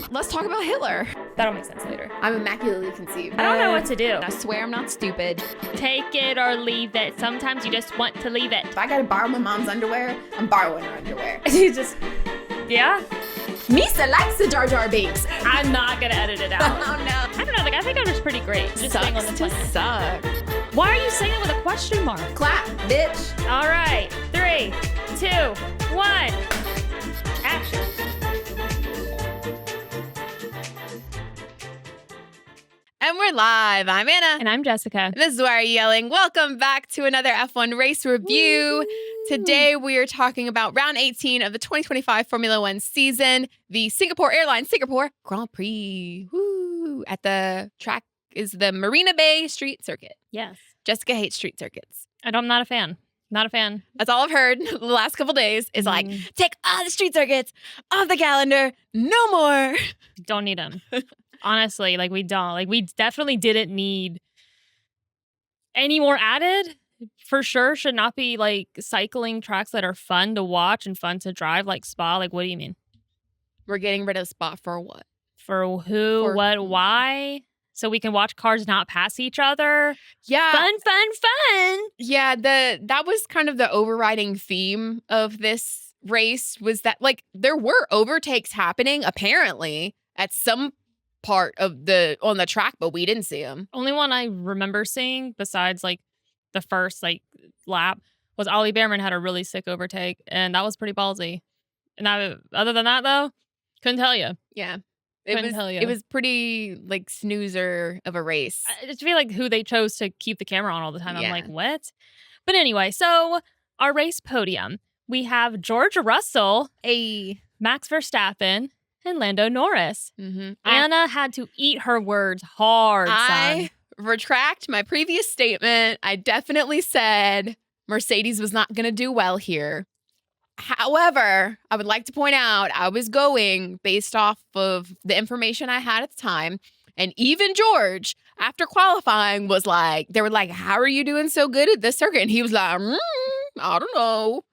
Let's talk about Hitler. That'll make sense later. I'm immaculately conceived. I don't know what to do. I swear I'm not stupid. Take it or leave it. Sometimes you just want to leave it. If I gotta borrow my mom's underwear, I'm borrowing her underwear. You just, yeah. Misa likes the Jar Jar Binks. I'm not gonna edit it out. Oh no. I don't know. Like, I think I'm just pretty great. Just staying on the Sucks to planet. suck. Why are you saying it with a question mark? Clap, bitch. All right. 3, 2, 1. Action. And we're live. I'm Anna. And I'm Jessica. This is Why Are You Yelling? Welcome back to another F1 race review. Woo. Today we are talking about round 18 of the 2025 Formula One season, the Singapore Grand Prix. Woo! At the track is the Marina Bay street circuit. Yes. Jessica hates street circuits. And I'm not a fan. Not a fan. That's all I've heard the last couple days is like, take all the street circuits off the calendar. No more. Don't need them. Honestly, like we don't. Like we definitely didn't need any more added. For sure, should not be like cycling tracks that are fun to watch and fun to drive, like Spa. Like, what do you mean? We're getting rid of Spa for what? For who, what, why? So we can watch cars not pass each other. Yeah. Fun. Yeah, that was kind of the overriding theme of this race was that like there were overtakes happening apparently at some part of on the track, but we didn't see them. Only one I remember seeing besides like the first like lap was Ollie Behrman had a really sick overtake, and that was pretty ballsy. And other than that though, couldn't tell you. Yeah. Couldn't tell you. It was pretty like snoozer of a race. I just feel like who they chose to keep the camera on all the time. Yeah. I'm like, what? But anyway, so our race podium, we have George Russell, Max Verstappen, and Lando Norris. Mm-hmm. Anna had to eat her words hard, I retract my previous statement. I definitely said Mercedes was not going to do well here. However, I would like to point out I was going based off of the information I had at the time. And even George, after qualifying, was like, they were like, how are you doing so good at this circuit? And he was like, I don't know.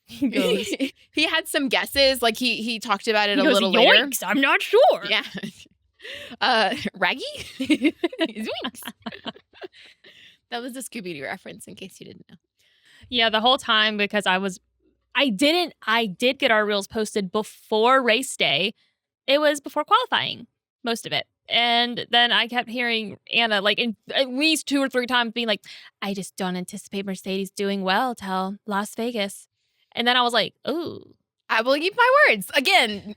He goes, He had some guesses. Like he talked about it he a goes, little later. Yoinks, I'm not sure. Yeah. Raggy? Zoinks. That was a Scooby-Doo reference in case you didn't know. Yeah, the whole time because I did get our reels posted before race day. It was before qualifying, most of it. And then I kept hearing Anna like in at least 2 or 3 times being like, I just don't anticipate Mercedes doing well till Las Vegas. And then I was like, ooh. I will keep my words. Again,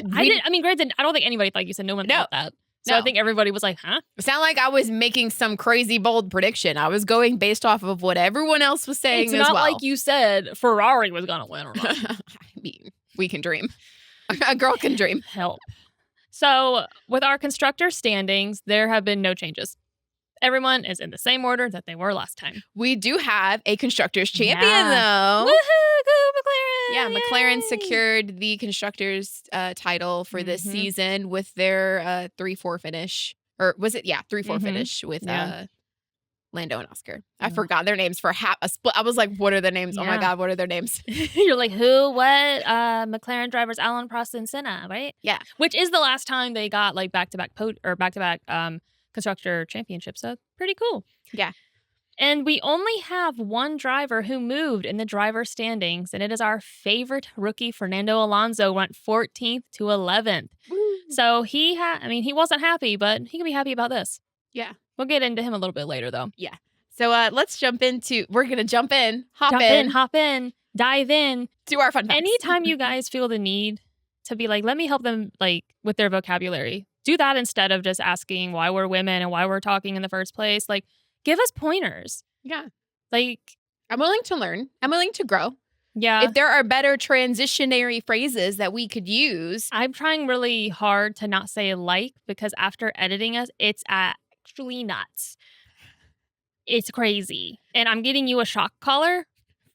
granted, I don't think anybody thought you said no one thought that. So I think everybody was like, huh? It sounded like I was making some crazy bold prediction. I was going based off of what everyone else was saying it's as not well. like you said Ferrari was going to win or not. I mean, we can dream. A girl can dream. Help. So with our constructor standings, there have been no changes. Everyone is in the same order that they were last time. We do have a Constructors Champion, though. Woohoo! Go McLaren! Yeah, McLaren Yay! secured the Constructors title for this season with their 3-4 finish. Or was it? Yeah, 3-4 finish with Lando and Oscar. I forgot their names for a split. I was like, what are their names? Yeah. Oh my God, what are their names? You're like, who, what? McLaren drivers Alan Prost and Senna, right? Yeah. Which is the last time they got like back-to-back Constructor Championships. So pretty cool. Yeah. And we only have one driver who moved in the driver standings, and it is our favorite rookie, Fernando Alonso, went 14th to 11th. Woo. So he wasn't happy, but he can be happy about this. Yeah. We'll get into him a little bit later, though. Yeah. So we're going to jump in, hop in, dive in. To our fun facts. Anytime you guys feel the need to be like, let me help them like with their vocabulary, do that instead of just asking why we're women and why we're talking in the first place. Like, give us pointers. Yeah. Like, I'm willing to learn. I'm willing to grow. Yeah. If there are better transitionary phrases that we could use. I'm trying really hard to not say like, because after editing us, it's actually nuts. It's crazy. And I'm getting you a shock collar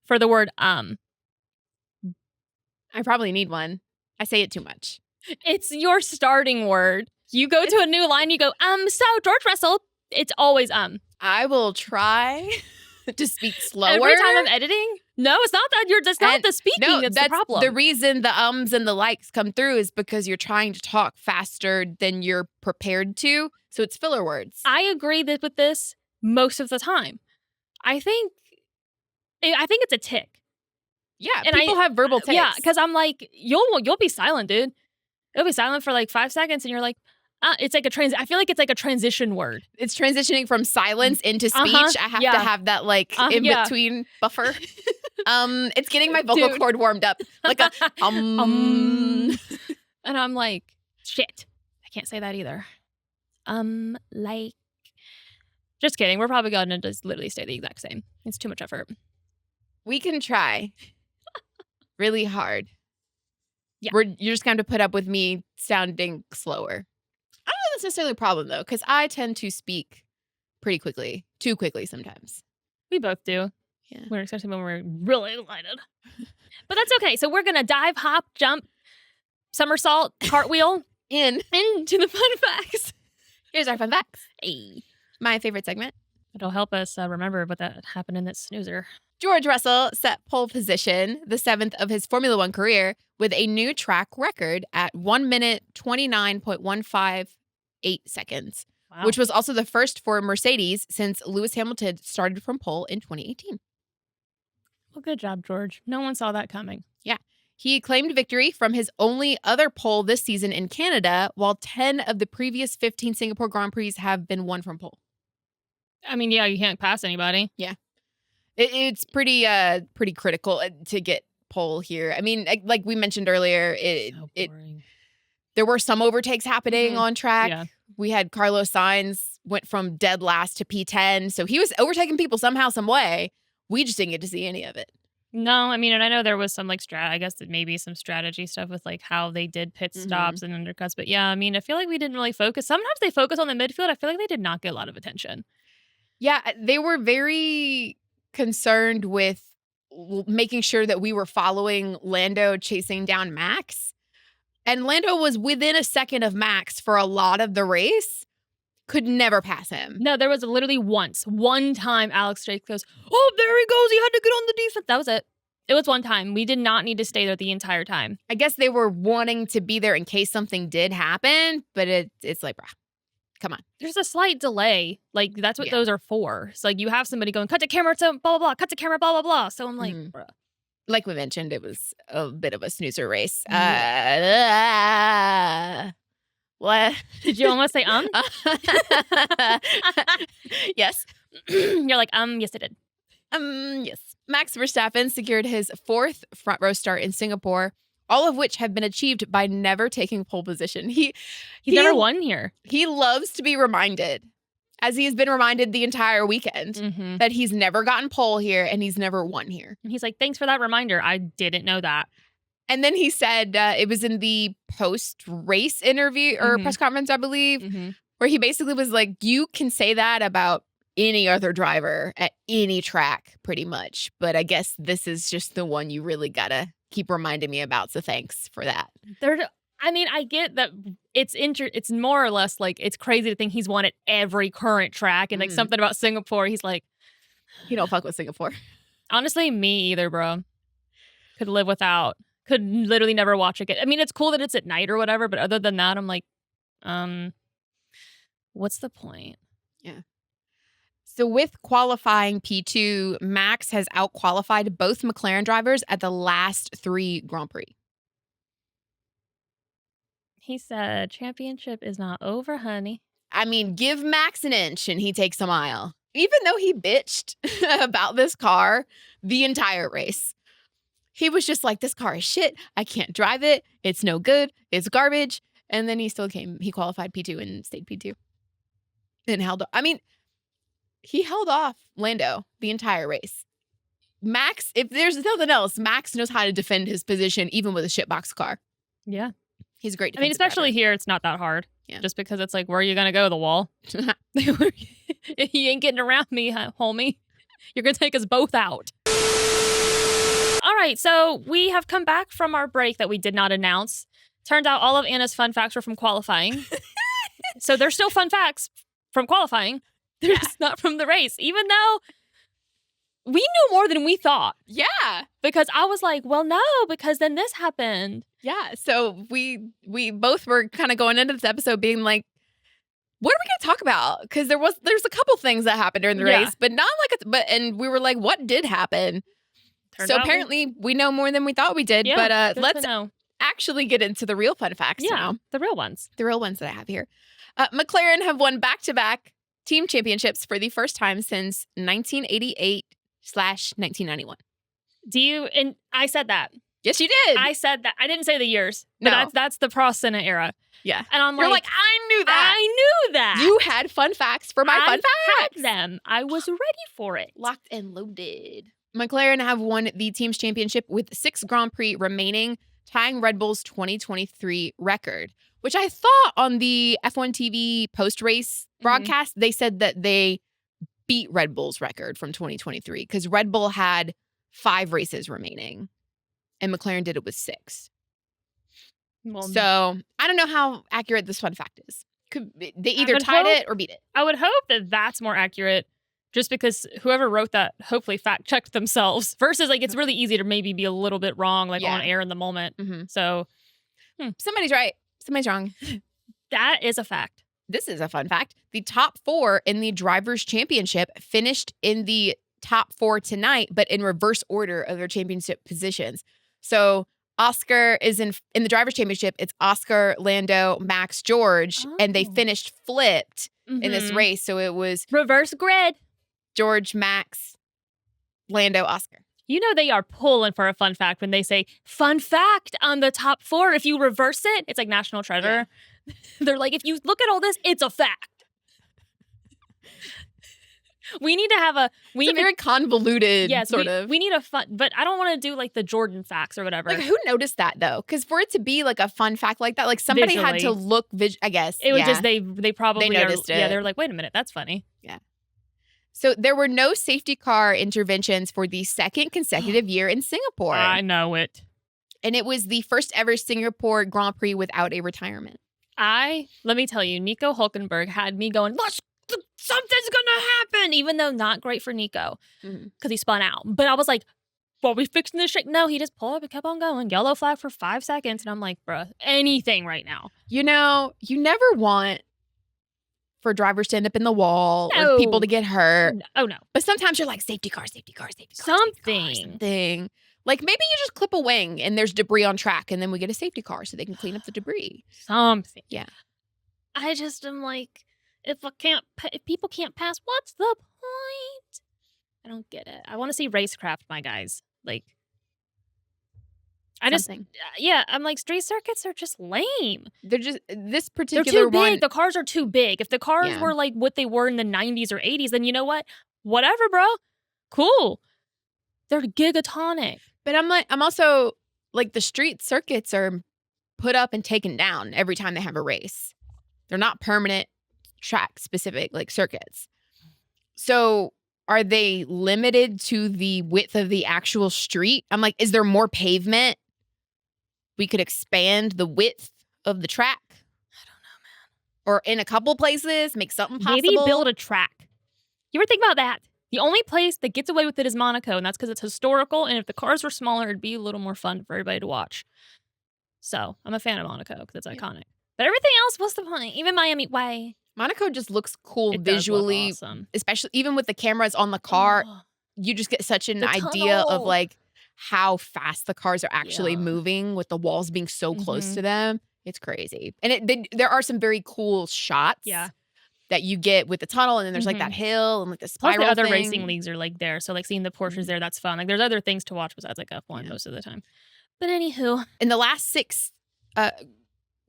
for the word I probably need one. I say it too much. It's your starting word. You go to a new line, you go, so George Russell, it's always I will try to speak slower. Every time I'm editing, No, it's not that that's not the speaking that's the problem. The reason the ums and the likes come through is because you're trying to talk faster than you're prepared to. So it's filler words. I agree with this most of the time. I think it's a tick. Yeah, and people have verbal tics. Yeah, because I'm like, you'll be silent, dude. You'll be silent for like 5 seconds, and you're like, it's like I feel like it's like a transition word. It's transitioning from silence into speech. I have to have that like in between buffer. It's getting my vocal cord warmed up. Like a And I'm like, shit. I can't say that either. Like, just kidding. We're probably going to just literally stay the exact same. It's too much effort. We can try really hard. Yeah. You're just going to put up with me sounding slower. I don't know if that's necessarily a problem, though, because I tend to speak pretty quickly, too quickly sometimes. We both do. Yeah. We're especially when we're really excited. But that's okay. So we're going to dive, hop, jump, somersault, cartwheel into the fun facts. Here's our fun facts. Hey. My favorite segment. It'll help us remember what that happened in that snoozer. George Russell set pole position, the 7th of his Formula One career, with a new track record at 1 minute 29.158 seconds, wow. Which was also the first for Mercedes since Lewis Hamilton started from pole in 2018. Well, good job, George. No one saw that coming. Yeah. He claimed victory from his only other pole this season in Canada, while 10 of the previous 15 Singapore Grand Prix have been won from pole. I mean, yeah, you can't pass anybody. Yeah. It's pretty critical to get pole here. I mean, like we mentioned earlier, there were some overtakes happening on track. Yeah. We had Carlos Sainz went from dead last to P10. So he was overtaking people somehow, some way. We just didn't get to see any of it. No, I mean, and I know there was some like I guess maybe some strategy stuff with like how they did pit stops and undercuts. But yeah, I mean, I feel like we didn't really focus. Sometimes they focus on the midfield. I feel like they did not get a lot of attention. Yeah, they were very concerned with making sure that we were following Lando chasing down Max. And Lando was within a second of Max for a lot of the race. Could never pass him. No, there was literally one time Alex Drake goes, oh, there he goes. He had to get on the defense. That was it. It was one time. We did not need to stay there the entire time. I guess they were wanting to be there in case something did happen, but it's like, bruh, come on. There's a slight delay. Like, that's what those are for. It's like you have somebody going, cut to camera, so blah, blah, blah, cut to camera, blah, blah, blah. So I'm like, bruh. Like we mentioned, it was a bit of a snoozer race. What? Did you almost say Yes. You're like, yes, I did. Yes. Max Verstappen secured his 4th front row start in Singapore, all of which have been achieved by never taking pole position. He's never won here. He loves to be reminded, as he has been reminded the entire weekend, that he's never gotten pole here and he's never won here. And he's like, thanks for that reminder. I didn't know that. And then he said, it was in the post-race interview or press conference, I believe, where he basically was like, you can say that about any other driver at any track, pretty much. But I guess this is just the one you really got to keep reminding me about. So thanks for that. I mean, I get that it's more or less like it's crazy to think he's won at every current track. And like something about Singapore, he's like, he don't fuck with Singapore. Honestly, me either, bro. Could live without. Could literally never watch it. I mean, it's cool that it's at night or whatever, but other than that, I'm like, what's the point? Yeah. So with qualifying P2, Max has out-qualified both McLaren drivers at the last 3 Grand Prix. He said, championship is not over, honey. I mean, give Max an inch and he takes a mile. Even though he bitched about this car the entire race. He was just like, this car is shit. I can't drive it. It's no good. It's garbage. And then he qualified P2 and stayed P2. And he held off Lando the entire race. Max, if there's nothing else, Max knows how to defend his position even with a shitbox car. Yeah. He's great. I mean, especially here, it's not that hard. Yeah. Just because it's like, where are you going to go? The wall? You ain't getting around me, homie. You're going to take us both out. All right, so we have come back from our break that we did not announce. Turned out all of Anna's fun facts were from qualifying. So there's still fun facts from qualifying. They're just not from the race. Even though we knew more than we thought. Yeah. Because I was like, well, no, because then this happened. Yeah. So we both were kind of going into this episode being like, what are we going to talk about? Because there's a couple things that happened during the race, but not like and we were like, what did happen? So apparently we know more than we thought we did. Yeah, but let's actually get into the real fun facts now. The real ones. The real ones that I have here. McLaren have won back-to-back team championships for the first time since 1988/1991. And I said that. Yes, you did. I said that. I didn't say the years. But No. that's the Prost Senna era. Yeah. And I'm You're like, I knew that. I knew that. You had fun facts for my fun facts. Had them. I was ready for it. Locked and loaded. McLaren have won the team's championship with 6 Grand Prix remaining, tying Red Bull's 2023 record, which I thought on the F1 TV post-race broadcast, they said that they beat Red Bull's record from 2023 because Red Bull had 5 races remaining and McLaren did it with 6. Well, so I don't know how accurate this fun fact is. They either tied it or beat it. I would hope that that's more accurate just because whoever wrote that hopefully fact-checked themselves versus like it's really easy to maybe be a little bit wrong like on air in the moment. So somebody's right. Somebody's wrong. That is a fact. This is a fun fact. The top 4 in the Drivers' Championship finished in the top 4 tonight, but in reverse order of their championship positions. So Oscar is in the Drivers' Championship. It's Oscar, Lando, Max, George, and they finished flipped in this race. So it was reverse grid. George, Max, Lando, Oscar. You know they are pulling for a fun fact when they say, fun fact on the top 4. If you reverse it, it's like National Treasure. Yeah. They're like, if you look at all this, it's a fact. We need to have it's a very convoluted sort of. We need a fun, but I don't want to do like the Jordan facts or whatever. Like who noticed that though? Because for it to be like a fun fact like that, like somebody had to look, I guess. It was just, they probably noticed it. Yeah, they're like, wait a minute, that's funny. Yeah. So there were no safety car interventions for the second consecutive year in Singapore. I know it. And it was the first ever Singapore Grand Prix without a retirement. Let me tell you, Nico Hulkenberg had me going, something's gonna happen, even though not great for Nico because he spun out. But I was like, well, we fixing this shit? No, he just pulled up and kept on going. Yellow flag for 5 seconds. And I'm like, bruh, anything right now. You know, you never want for drivers to end up in the wall or people to get hurt. Oh, no. But sometimes you're like, safety car. Something. Like maybe you just clip a wing and there's debris on track and then we get a safety car so they can clean up the debris. Something. Yeah. I just am like, if people can't pass, what's the point? I don't get it. I want to see racecraft, my guys. Like, I'm like, street circuits are just lame. They're just, this particular They're too one. big. The cars are too big. If the cars were like what they were in the 90s or 80s, then you know what? Whatever, bro. Cool. They're gigatonic. But I'm also like the street circuits are put up and taken down every time they have a race. They're not permanent track specific like circuits. So are they limited to the width of the actual street? I'm like, is there more pavement? We could expand the width of the track. I don't know, man. Or in a couple places, make something possible. Maybe build a track. You ever think about that? The only place that gets away with it is Monaco, and that's because it's historical, and if the cars were smaller, it'd be a little more fun for everybody to watch. So, I'm a fan of Monaco because it's iconic. But everything else, what's the point? Even Miami, why? Monaco just looks cool visually, does look awesome. Especially even with the cameras on the car. You just get such an idea of like how fast the cars are actually moving with the walls being so close to them. It's crazy. And there are some very cool shots. Yeah. That you get with the tunnel, and then there's like that hill and like the spiral. Plus the other thing. racing leagues are like there, so like seeing the Porsches there, that's fun. Like there's other things to watch besides like F1 most of the time. But anywho, in the last 6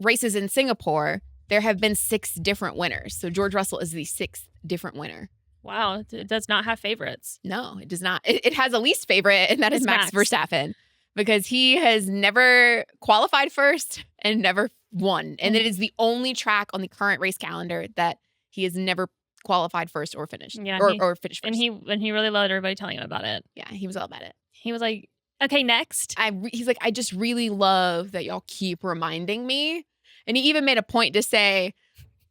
races in Singapore, there have been 6 different winners. So George Russell is the 6th different winner. Wow, it does not have favorites. No, it does not. It has a least favorite, and that is Max Verstappen, because he has never qualified first and never won, and it is the only track on the current race calendar that he has never qualified first or finished. Yeah, or finished first. And he really loved everybody telling him about it. Yeah, he was all about it. He was like, okay, next. He's like, I just really love that y'all keep reminding me. And he even made a point to say,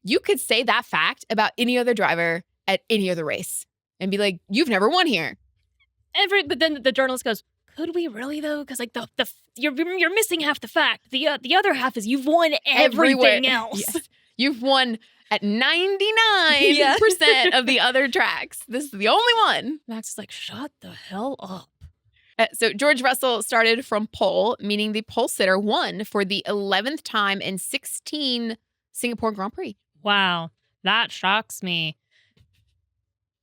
you could say that fact about any other driver at any other race and be like, you've never won here. But then the journalist goes, could we really though? Because like you're missing half the fact. The other half is you've won everything else. Yes. You've won at 99% of the other tracks. This is the only one. Max is like, shut the hell up. So George Russell started from pole, meaning the pole sitter won for the 11th time in 16 Singapore Grand Prix. Wow, that shocks me.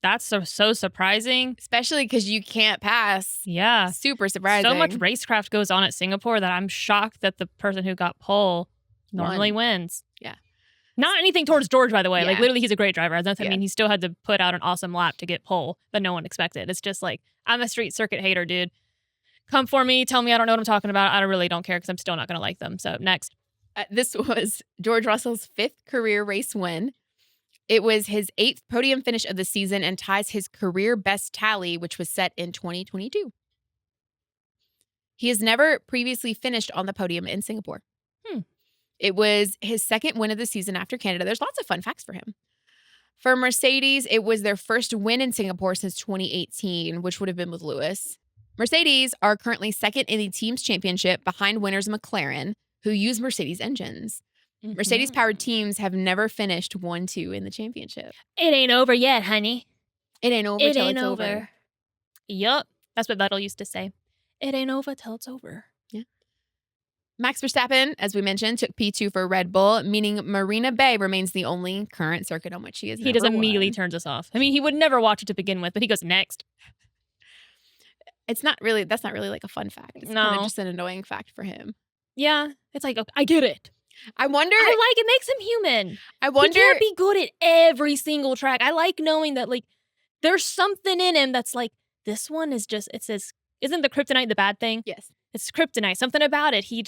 That's so surprising. Especially because you can't pass. Yeah. Super surprising. So much racecraft goes on at Singapore that I'm shocked that the person who got pole normally wins. Yeah. Not anything towards George, by the way. Yeah. Like, literally, he's a great driver. I Yeah. mean, he still had to put out an awesome lap to get pole that no one expected. It's just like, I'm a street circuit hater, dude. Come for me. Tell me I don't know what I'm talking about. I really don't care because I'm still not going to like them. So, next. This was George Russell's 5th career race win. It was his 8th podium finish of the season and ties his career best tally, which was set in 2022. He has never previously finished on the podium in Singapore. It was his 2nd win of the season after Canada. There's lots of fun facts for him. For Mercedes, it was their first win in Singapore since 2018, which would have been with Lewis. Mercedes are currently 2nd in the team's championship behind winners McLaren, who use Mercedes engines. Mm-hmm. Mercedes-powered teams have never finished 1-2 in the championship. It ain't over yet, honey. It ain't over till it's over. Yup. That's what Vettel used to say. It ain't over till it's over. Yeah. Max Verstappen, as we mentioned, took P2 for Red Bull, meaning Marina Bay remains the only current circuit on which he is He just immediately turns us off. I mean, he would never watch it to begin with, but he goes next. That's not really like a fun fact. It's kind of just an annoying fact for him. Yeah. It's like, okay, I get it. I wonder. I like it makes him human. I wonder. He can't be good at every single track. I like knowing that, like, there's something in him that's like, this one is just, it says, isn't the kryptonite the bad thing? Yes. It's kryptonite. Something about it. He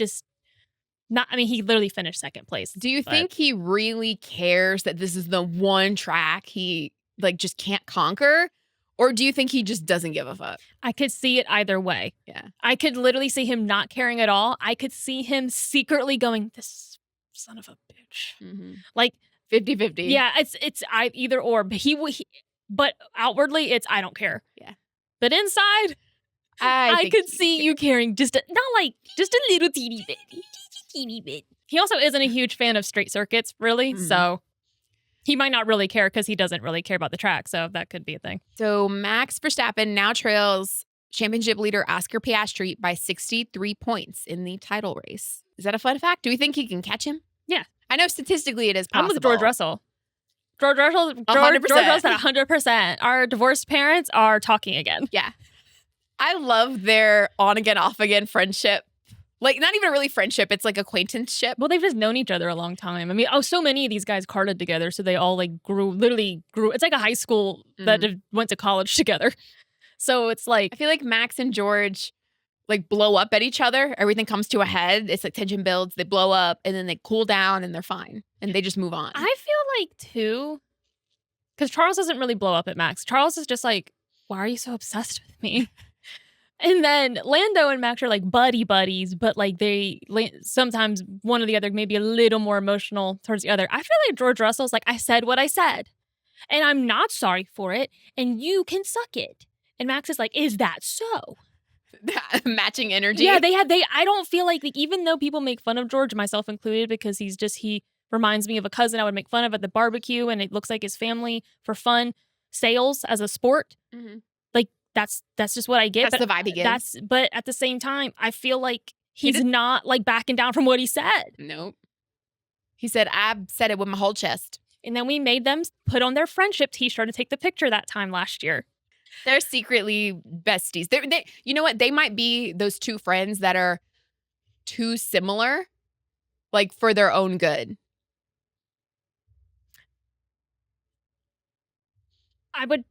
literally finished 2nd place. Do you think he really cares that this is the one track he, like, just can't conquer? Or do you think he just doesn't give a fuck? I could see it either way. Yeah. I could literally see him not caring at all. I could see him secretly going, this son of a bitch. Mm-hmm. Like 50-50. Yeah, it's either or. But but outwardly, it's I don't care. Yeah. But inside, I could see you caring just a little teeny bit. He also isn't a huge fan of straight circuits, really. Mm-hmm. So he might not really care because he doesn't really care about the track. So that could be a thing. So Max Verstappen now trails championship leader Oscar Piastri by 63 points in the title race. Is that a fun fact? Do we think he can catch him? Yeah. I know statistically it is possible. I'm with George Russell. George Russell 100%. Our divorced parents are talking again. Yeah. I love their on-again, off-again friendship. Like, not even really friendship. It's like acquaintanceship. Well, they've just known each other a long time. I mean, so many of these guys karted together. So they all literally grew. It's like a high school that went to college together. So it's like. I feel like Max and George like blow up at each other. Everything comes to a head. It's like tension builds. They blow up and then they cool down and they're fine. And they just move on. I feel like too, because Charles doesn't really blow up at Max. Charles is just like, why are you so obsessed with me? And then Lando and Max are like buddies, but like sometimes one or the other may be a little more emotional towards the other. I feel like George Russell's like, I said what I said and I'm not sorry for it and you can suck it. And Max is like, is that so? Matching energy. Yeah, I don't feel like even though people make fun of George, myself included, because he reminds me of a cousin I would make fun of at the barbecue and it looks like his family for fun, sales as a sport. Mm-hmm. Like that's just what I get. That's the vibe he gives. But at the same time, I feel like he's not like backing down from what he said. Nope. He said, I said it with my whole chest. And then we made them put on their friendship t-shirt to take the picture that time last year. They're secretly besties. They, you know what? They might be those two friends that are too similar, like for their own good. I would.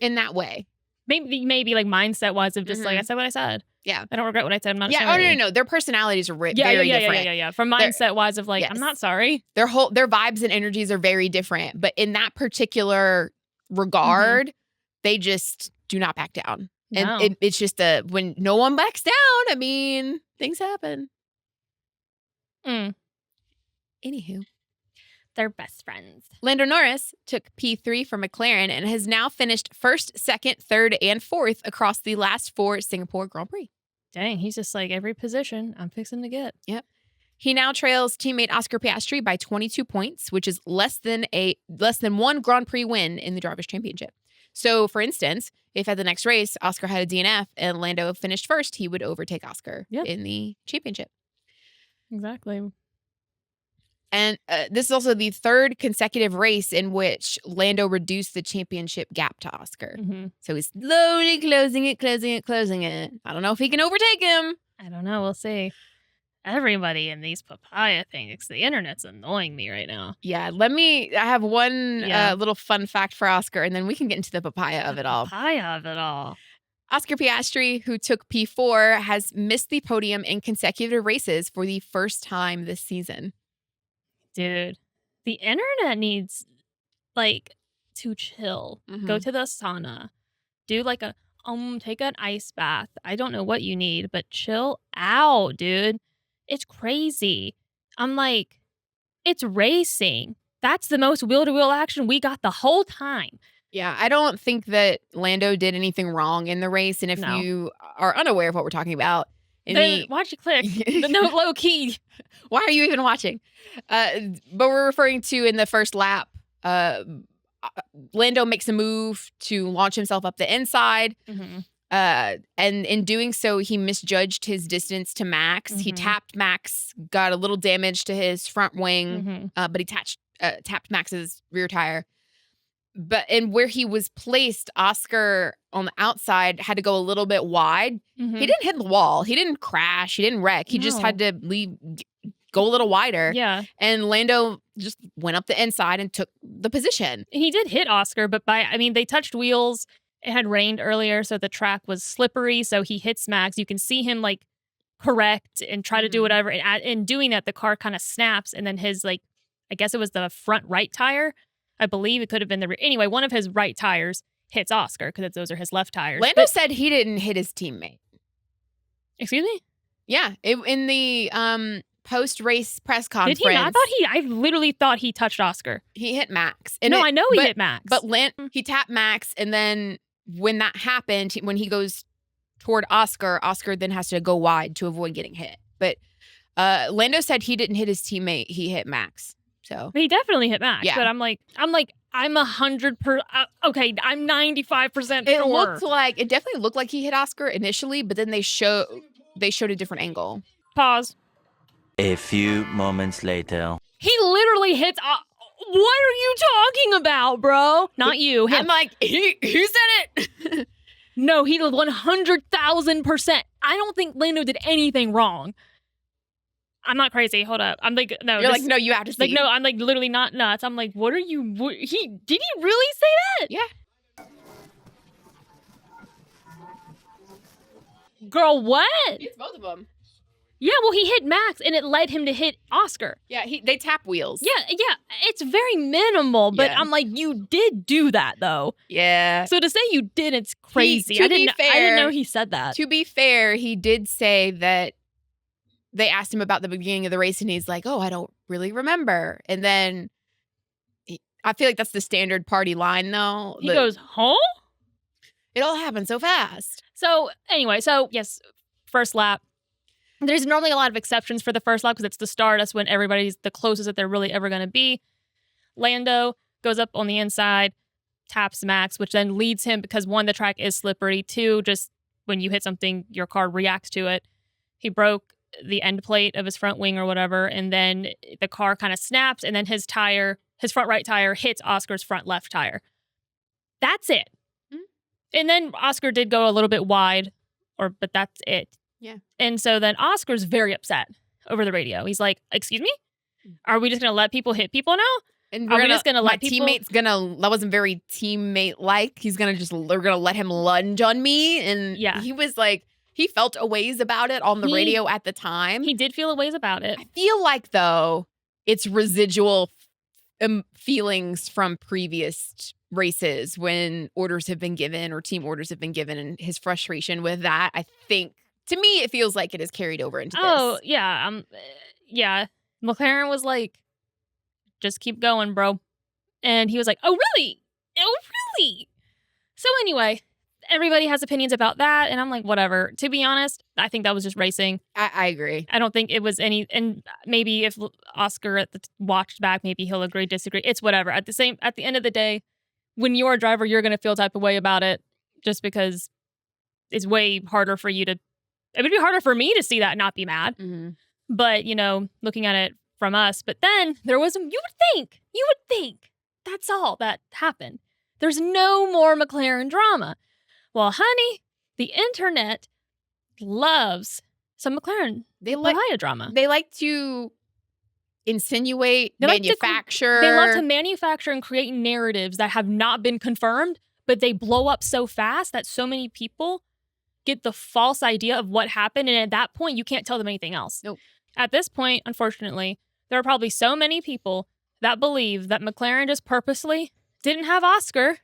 In that way. Maybe like mindset wise of just like, I said what I said. Yeah. I don't regret what I said. I'm not sorry. Yeah. No. Their personalities are very different. Yeah. From mindset wise of like, I'm not sorry. Their vibes and energies are very different. But in that particular regard, they just do not back down. No. And it's just when no one backs down, I mean, things happen. Anywho. They're best friends. Lando Norris took P3 for McLaren and has now finished first, second, third, and fourth across the last 4 Singapore Grand Prix. Dang, he's just like every position I'm fixing to get. Yep. He now trails teammate Oscar Piastri by 22 points, which is less than one Grand Prix win in the Drivers' Championship. So, for instance, if at the next race Oscar had a DNF and Lando finished first, he would overtake Oscar in the championship. Exactly. And this is also the 3rd consecutive race in which Lando reduced the championship gap to Oscar. Mm-hmm. So he's slowly closing it. I don't know if he can overtake him. I don't know. We'll see. Everybody in these papaya things. The internet's annoying me right now. Yeah, I have one little fun fact for Oscar, and then we can get into the papaya of it all. Oscar Piastri, who took P4, has missed the podium in consecutive races for the first time this season. Dude, the internet needs, to chill. Mm-hmm. Go to the sauna. Do, take an ice bath. I don't know what you need, but chill out, dude. It's crazy. I'm like, it's racing. That's the most wheel-to-wheel action we got the whole time. Yeah, I don't think that Lando did anything wrong in the race. And if you are unaware of what we're talking about, why'd you click? The note low key. Why are you even watching? But we're referring to in the first lap, Lando makes a move to launch himself up the inside. Mm-hmm. And in doing so, he misjudged his distance to Max. Mm-hmm. He tapped Max, got a little damage to his front wing, but he tapped Max's rear tire. But where he was placed, Oscar on the outside had to go a little bit wide. Mm-hmm. He didn't hit the wall. He didn't crash. He didn't wreck. He just had to go a little wider. Yeah. And Lando just went up the inside and took the position. He did hit Oscar, but they touched wheels. It had rained earlier, so the track was slippery. So he hits Max. You can see him correct and try to do whatever. And in doing that, the car kind of snaps. And then his I guess it was the front right tire. I believe it could have been the rear. Anyway, one of his right tires hits Oscar because those are his left tires. Lando said he didn't hit his teammate. Excuse me? Yeah, in the post-race press conference. Did he not? I literally thought he touched Oscar. He hit Max. I know he hit Max. But he tapped Max, and then when that happened, when he goes toward Oscar then has to go wide to avoid getting hit. But Lando said he didn't hit his teammate. He hit Max. So he definitely hit Max. Yeah. But I'm 100%. Okay, I'm 95% sure. It definitely looked like he hit Oscar initially, but then they showed a different angle. Pause. A few moments later. He literally hits. What are you talking about, bro? Not you. Him. I'm like, he said it. No, he did 100,000%. I don't think Lando did anything wrong. I'm not crazy. Hold up. I'm no. You're no, you have to see. No, I'm literally not nuts. I'm what are you? Did he really say that? Yeah. Girl, what? It's both of them. Yeah, well, he hit Max, and it led him to hit Oscar. Yeah, they tap wheels. Yeah, it's very minimal, but I'm you did do that, though. Yeah. So to say you did, it's crazy. I didn't know he said that. To be fair, he did say that they asked him about the beginning of the race, and he's like, oh, I don't really remember. And then I feel like that's the standard party line, though. He goes, huh? It all happened so fast. So anyway, yes, first lap. There's normally a lot of exceptions for the first lap because it's the start. That's when everybody's the closest that they're really ever going to be. Lando goes up on the inside, taps Max, which then leads him because 1, the track is slippery. 2, just when you hit something, your car reacts to it. He broke the end plate of his front wing or whatever, and then the car kind of snaps, and then his front right tire hits Oscar's front left tire. That's it. Mm-hmm. And then Oscar did go a little bit wide, but that's it. Yeah. And so then Oscar's very upset over the radio. He's like, excuse me? Are we just going to let people hit people now? And are we just going to let people... teammate's going to... That wasn't very teammate-like. We're going to let him lunge on me. And he was he felt a ways about it on the radio at the time. He did feel a ways about it. I feel like, though, it's residual feelings from previous races when orders have been given or team orders have been given, and his frustration with that, I think... To me, it feels like it is carried over into this. Oh, yeah. Yeah. McLaren was Just keep going, bro. And he was like, oh, really? Oh, really? So anyway, everybody has opinions about that. And I'm like, whatever. To be honest, I think that was just racing. I agree. I don't think it was any, and maybe if Oscar watched back, maybe he'll agree, disagree. It's whatever. At the end of the day, when you're a driver, you're going to feel type of way about it just because it's way harder for you to, it would be harder for me to see that and not be mad. Mm-hmm. But, looking at it from us, but then there was, you would think that's all that happened. There's no more McLaren drama. Well, honey, the internet loves some McLaren drama. They like to insinuate, manufacture. They love to manufacture and create narratives that have not been confirmed, but they blow up so fast that so many people get the false idea of what happened. And at that point, you can't tell them anything else. Nope. At this point, unfortunately, there are probably so many people that believe that McLaren just purposely didn't have Oscar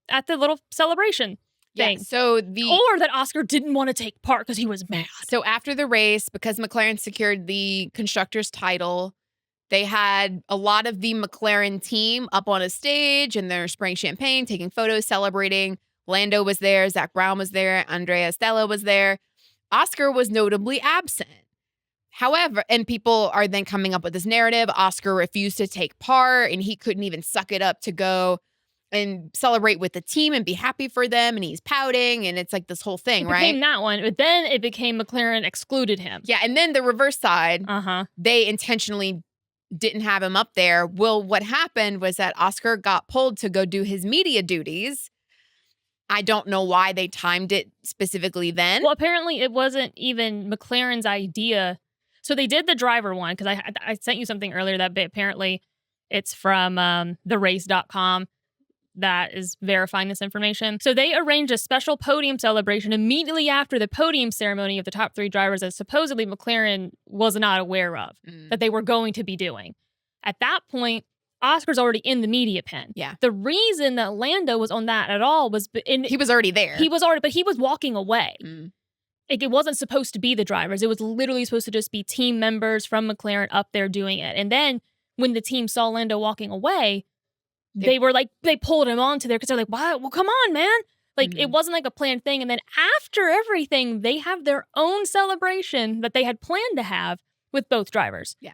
at the little celebration thing. Yeah, or that Oscar didn't want to take part because he was mad. So after the race, because McLaren secured the constructors title, they had a lot of the McLaren team up on a stage and they're spraying champagne, taking photos, celebrating. Lando was there, Zach Brown was there, Andrea Stella was there. Oscar was notably absent. However, and people are then coming up with this narrative, Oscar refused to take part and he couldn't even suck it up to go and celebrate with the team and be happy for them, and he's pouting, and it's like this whole thing, right? It became that one, but then it became McLaren excluded him. Yeah, and then the reverse side, they intentionally didn't have him up there. Well, what happened was that Oscar got pulled to go do his media duties. I don't know why they timed it specifically then. Well, apparently it wasn't even McLaren's idea. So they did the driver one, because I sent you something earlier that apparently it's from therace.com. that is verifying this information. So they arranged a special podium celebration immediately after the podium ceremony of the top 3 drivers that supposedly McLaren was not aware of that they were going to be doing. At that point, Oscar's already in the media pen. Yeah. The reason that Lando was on that at all was... he was already there. But he was walking away. It wasn't supposed to be the drivers. It was literally supposed to just be team members from McLaren up there doing it. And then when the team saw Lando walking away... They were like, they pulled him onto there because they're like, wow, well, come on, man. Like, it wasn't like a planned thing. And then after everything, they have their own celebration that they had planned to have with both drivers. Yeah.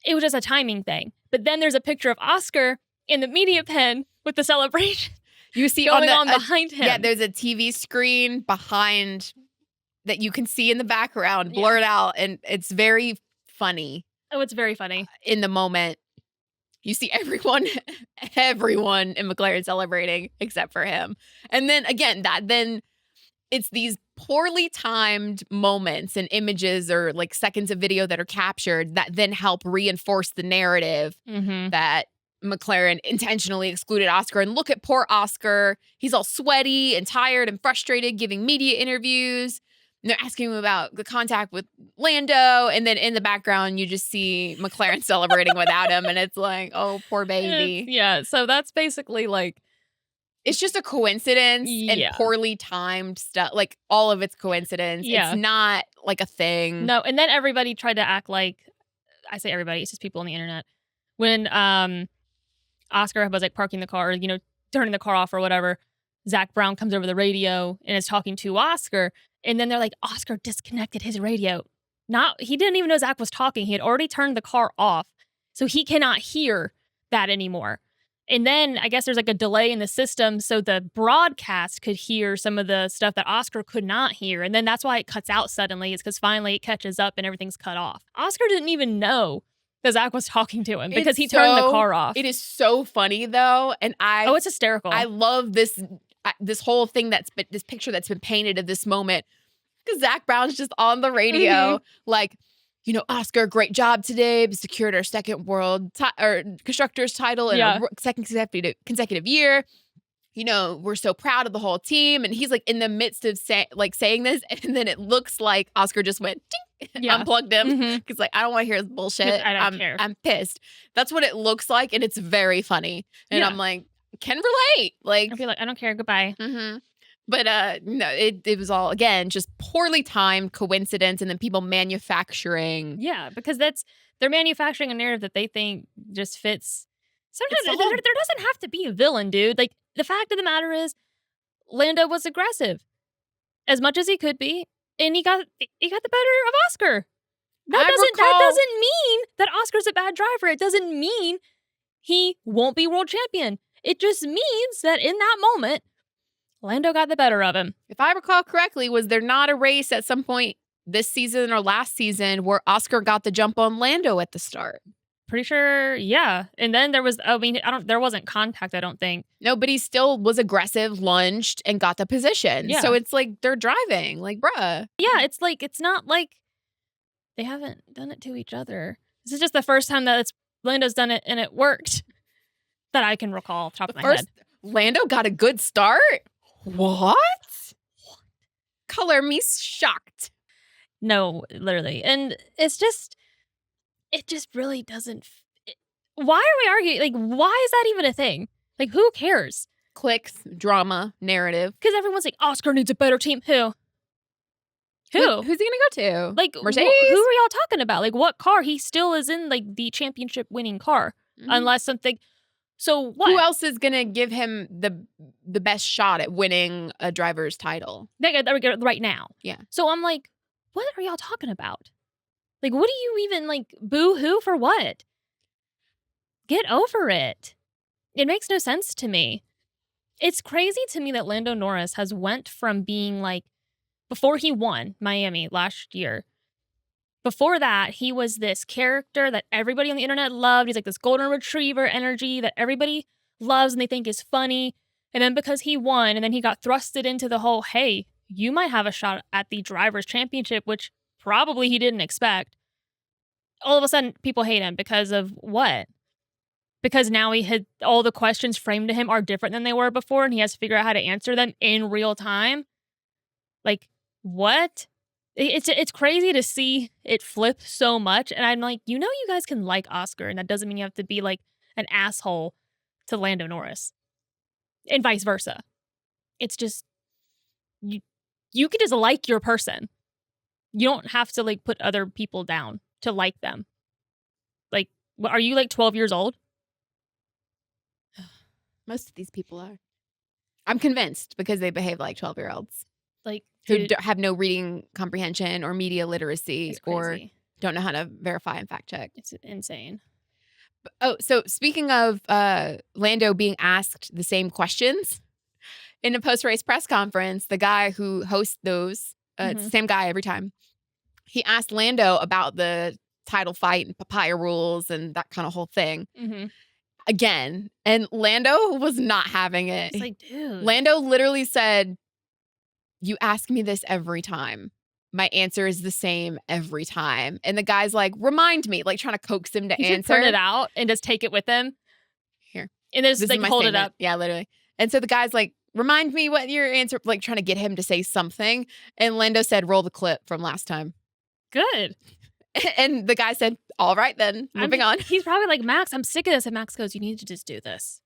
It was just a timing thing. But then there's a picture of Oscar in the media pen with the celebration. You see going on behind him. Yeah, there's a TV screen behind that you can see in the background, blurred out. And it's very funny. Oh, it's very funny. In the moment. You see everyone in McLaren celebrating except for him. And then again, then it's these poorly timed moments and images or like seconds of video that are captured that then help reinforce the narrative that McLaren intentionally excluded Oscar. And look at poor Oscar. He's all sweaty and tired and frustrated giving media interviews. And they're asking him about the contact with Lando. And then in the background, you just see McLaren celebrating without him. And it's like, oh, poor baby. Yeah. So that's basically like. It's just a coincidence and poorly timed stuff. Like all of it's coincidence. Yeah. It's not like a thing. No. And then everybody tried to act like, I say everybody, it's just people on the internet. When Oscar was like parking the car, or, turning the car off or whatever, Zach Brown comes over the radio and is talking to Oscar. And then they're like, Oscar disconnected his radio. He didn't even know Zach was talking. He had already turned the car off. So he cannot hear that anymore. And then I guess there's like a delay in the system. So the broadcast could hear some of the stuff that Oscar could not hear. And then that's why it cuts out suddenly. It's because finally it catches up and everything's cut off. Oscar didn't even know that Zach was talking to him because he turned the car off. It is so funny though. And it's hysterical. I love this whole thing this picture that's been painted of this moment. Because Zach Brown's just on the radio, like, Oscar, great job today. We secured our second constructors title in our second consecutive year. We're so proud of the whole team. And he's like in the midst of saying this. And then it looks like Oscar just went, ding, unplugged him. Because I don't want to hear his bullshit. I don't care. I'm pissed. That's what it looks like. And it's very funny. And I'm like, can relate. I'd be like, I don't care. Goodbye. But no, it was all, again, just poorly timed coincidence and then people manufacturing. Yeah, because that's they're manufacturing a narrative that they think just fits. Sometimes It's there all- doesn't have to be a villain, dude. Like, the fact of the matter is, Lando was aggressive as much as he could be, and he got the better of Oscar. That doesn't mean that Oscar's a bad driver. It doesn't mean he won't be world champion. It just means that in that moment, Lando got the better of him. If I recall correctly, was there not a race at some point this season or last season where Oscar got the jump on Lando at the start? Pretty sure, yeah. And then there was, there wasn't contact, I don't think. No, but he still was aggressive, lunged, and got the position. Yeah. So it's like they're driving. Like, bruh. Yeah, it's not like they haven't done it to each other. This is just the first time that Lando's done it and it worked that I can recall off the top of my head. Lando got a good start? What? Color me shocked. No, literally. And it just really doesn't. Why are we arguing? Like, why is that even a thing? Like, who cares? Clicks, drama, narrative. Because everyone's like, Oscar needs a better team. Who? Who's he gonna go to? Like, Mercedes? Who are y'all talking about? Like, what car? He still is in, like, the championship winning car. Mhm. Unless something. So what? Who else is gonna give him the best shot at winning a driver's title? Right now. Yeah. So I'm like, what are y'all talking about? Like, what do you even, like, boo-hoo for what? Get over it. It makes no sense to me. It's crazy to me that Lando Norris has went from being, like, before he won Miami last year, before that, he was this character that everybody on the internet loved. He's like this golden retriever energy that everybody loves and they think is funny. And then because he won, and then he got thrusted into the whole, hey, you might have a shot at the Drivers' Championship, which probably he didn't expect. All of a sudden, people hate him because of what? Because now he had all the questions framed to him are different than they were before, and he has to figure out how to answer them in real time. Like, what? It's crazy to see it flip so much. And I'm like, you guys can like Oscar, and that doesn't mean you have to be like an asshole to Lando Norris. And vice versa. It's just, you can just like your person. You don't have to like put other people down to like them. Like, are you like 12 years old? Most of these people are. I'm convinced because they behave like 12-year-olds. Like, Who have no reading comprehension or media literacy it's or crazy. don't know how to verify and fact check. It's insane. Oh, so speaking of Lando being asked the same questions in a post-race press conference, the guy who hosts those, it's the same guy every time, he asked Lando about the title fight and papaya rules and that kind of whole thing again. And Lando was not having it. It's like, dude. Lando literally said, you ask me this every time. My answer is the same every time. And the guy's like, remind me, like trying to coax him to He should answer. print it out and just take it with him. Here. And just This like is my hold statement. it up. Yeah, literally. And so the guy's like, remind me what your answer, like trying to get him to say something. And Lando said, roll the clip from last time. Good. And the guy said, all right then, moving on. He's probably like, Max, I'm sick of this. And Max goes, you need to just do this.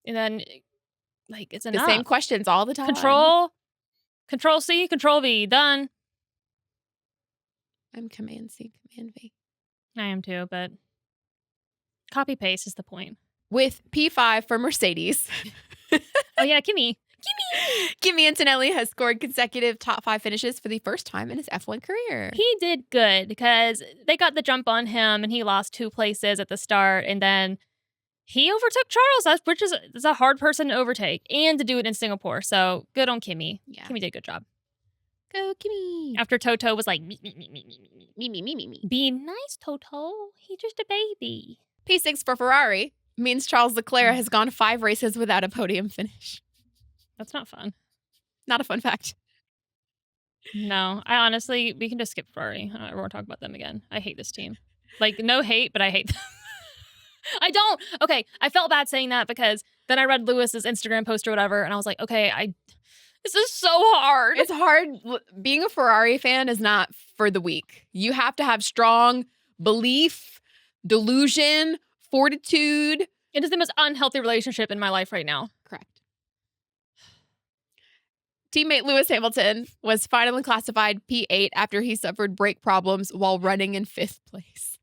And then, like, it's enough. The same questions all the time. Control C, Control V, done. I'm Command C, Command V. I am too, but copy paste is the point. With P5 for Mercedes. Oh yeah, Kimi. Kimi Antonelli has scored consecutive top 5 finishes for the first time in his F1 career. He did good because they got the jump on him and he lost 2 places at the start, and then he overtook Charles, which is a hard person to overtake and to do it in Singapore. So good on Kimi. Yeah. Kimi did a good job. Go Kimi. After Toto was like, me. Me. Be nice, Toto. He's just a baby. P6 for Ferrari means Charles Leclerc has gone 5 races without a podium finish. That's not fun. Not a fun fact. No, I honestly, we can just skip Ferrari. I don't want to talk about them again. I hate this team. Like, no hate, but I hate them. I don't. Okay, I felt bad saying that because then I read Lewis's Instagram post or whatever, and I was like, okay, this is so hard. It's hard. Being a Ferrari fan is not for the weak. You have to have strong belief, delusion, fortitude. It is the most unhealthy relationship in my life right now. Correct. Teammate Lewis Hamilton was finally classified P8 after he suffered brake problems while running in 5th place.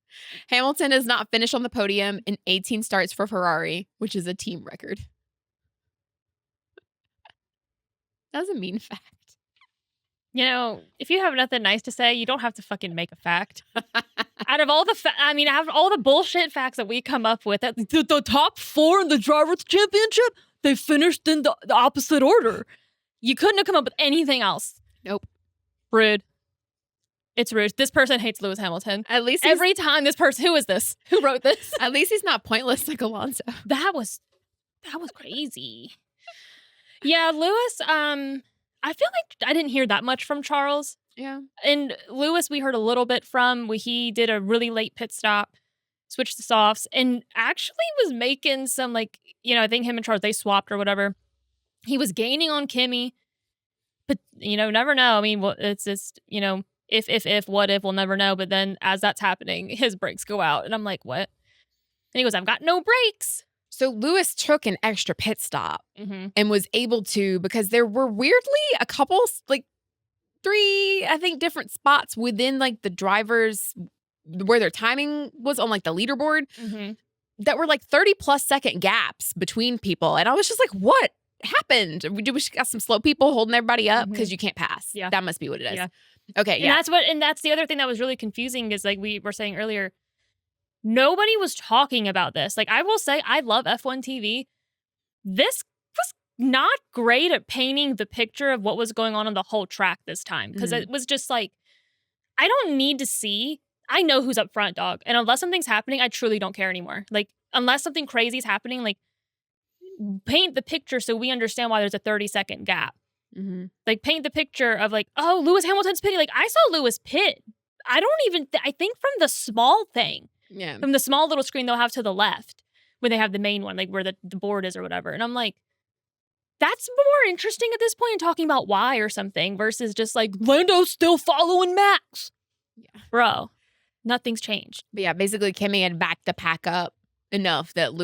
Hamilton has not finished on the podium in 18 starts for Ferrari, which is a team record. That's a mean fact. You know, if you have nothing nice to say, you don't have to fucking make a fact. Out of all the, out of all the bullshit facts that we come up with, the top 4 in the Drivers' Championship, they finished in the opposite order. You couldn't have come up with anything else. Nope. Rude. It's rude. This person hates Lewis Hamilton. At least every time this person, who is this? Who wrote this? At least he's not pointless like Alonso. That was crazy. Yeah, Lewis, I feel like I didn't hear that much from Charles. Yeah. And Lewis, we heard a little bit from. He did a really late pit stop, switched the softs, and actually was making some, like, you know, I think him and Charles, they swapped or whatever. He was gaining on Kimi, but, you know, never know. I mean, well, it's just, you know, what if, we'll never know. But then as that's happening, his brakes go out. And I'm like, what? And he goes, I've got no brakes. So Lewis took an extra pit stop Mm-hmm. and was able to, because there were weirdly a couple, like 3, I think, different spots within like the drivers where their timing was on like the leaderboard Mm-hmm. that were like 30+ second gaps between people. And I was just like, what happened? We got some slow people holding everybody up because you can't pass. Yeah. That must be what it is. Yeah. Okay. And that's the other thing that was really confusing is, like we were saying earlier, nobody was talking about this. Like, I will say, I love F1 TV. This was not great at painting the picture of what was going on the whole track this time. Because it was just like, I don't need to see. I know who's up front, dog. And unless something's happening, I truly don't care anymore. Like, unless something crazy is happening, like, paint the picture so we understand why there's a 30-second gap. Mm-hmm. Like, paint the picture of, like, oh, Lewis Hamilton's pitting. Like, I saw Lewis pit. I don't even, I think from the small thing. Yeah. From the small little screen they'll have to the left when they have the main one, like where the board is or whatever. And I'm like, that's more interesting at this point in talking about why or something versus just like, Lando's still following Max. Yeah. Bro, nothing's changed. But yeah, basically Kimi had backed the pack up enough that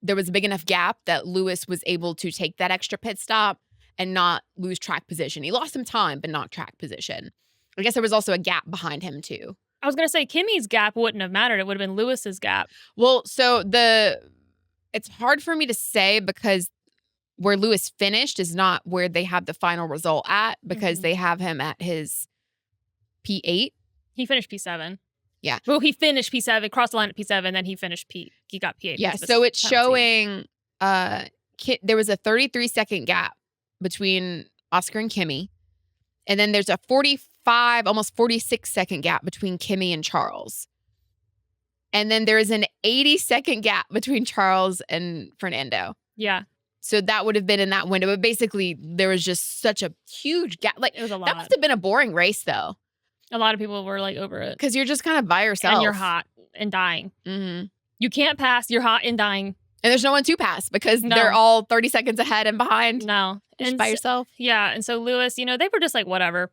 there was a big enough gap that Lewis was able to take that extra pit stop and not lose track position. He lost some time, but not track position. I guess there was also a gap behind him too. I was going to say Kimi's gap wouldn't have mattered. It would have been Lewis's gap. Well, so it's hard for me to say because where Lewis finished is not where they have the final result at because they have him at his P8. He finished P7. Yeah. Well, he finished P7, crossed the line at P7, then he finished he got P8. Yeah, so it's showing there was a 33-second gap between Oscar and Kimi. And then there's a 45, almost 46-second gap between Kimi and Charles. And then there is an 80-second gap between Charles and Fernando. Yeah. So that would have been in that window. But basically, there was just such a huge gap. Like, it was a lot. That must have been a boring race, though. A lot of people were like over it. Because you're just kind of by yourself. And you're hot and dying. Mm-hmm. You can't pass. You're hot and dying. And there's no one to pass because they're all 30 seconds ahead and behind. No. Just by yourself. Yeah. And so Lewis, you know, they were just like, whatever.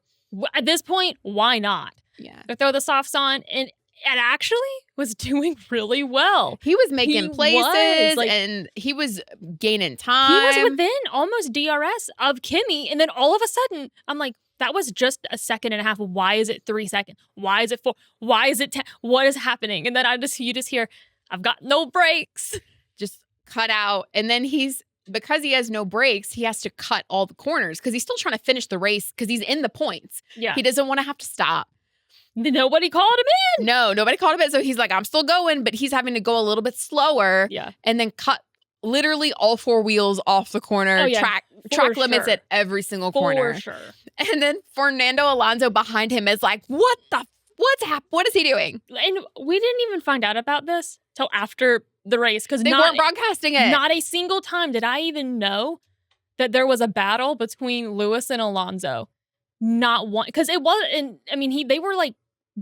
At this point, why not? Yeah. Go throw the softs on. And actually was doing really well. He was making places like, and he was gaining time. He was within almost DRS of Kimi. And then all of a sudden, I'm like, that was just a second and a half. Why is it 3 seconds? Why is it 4? Why is it 10? What is happening? And then you just hear, I've got no brakes. Just cut out. And then because he has no brakes, he has to cut all the corners because he's still trying to finish the race because he's in the points. Yeah. He doesn't want to have to stop. Nobody called him in. No, nobody called him in. So he's like, I'm still going, but he's having to go a little bit slower. Yeah. And then cut literally all 4 wheels off the corner. Oh, yeah. Track limits at every single corner. For sure. And then Fernando Alonso behind him is like, what is he doing? And we didn't even find out about this till after the race because they weren't broadcasting it. Not a single time did I even know that there was a battle between Lewis and Alonso. Not one, because it wasn't. I mean, they were like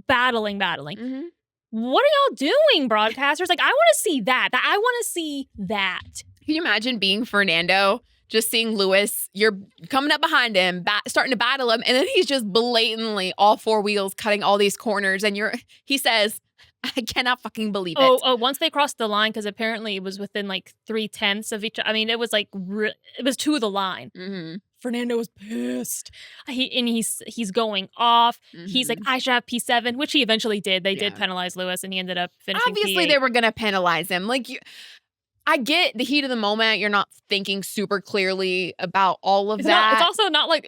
battling. Mm-hmm. What are y'all doing, broadcasters? Like, I want to see that. I want to see that. Can you imagine being Fernando? Just seeing Lewis, you're coming up behind him, starting to battle him, and then he's just blatantly all 4 wheels cutting all these corners, and he says, I cannot fucking believe it. Oh, once they crossed the line, because apparently it was within like 0.3 of each. I mean, it was like, it was to the line. Mm-hmm. Fernando was pissed. He's going off. He's like, I should have P7, which he eventually did. They did penalize Lewis, and he ended up finishing Obviously, P8. they were going to penalize him. Like, I get the heat of the moment. You're not thinking super clearly about all of that. It's also not like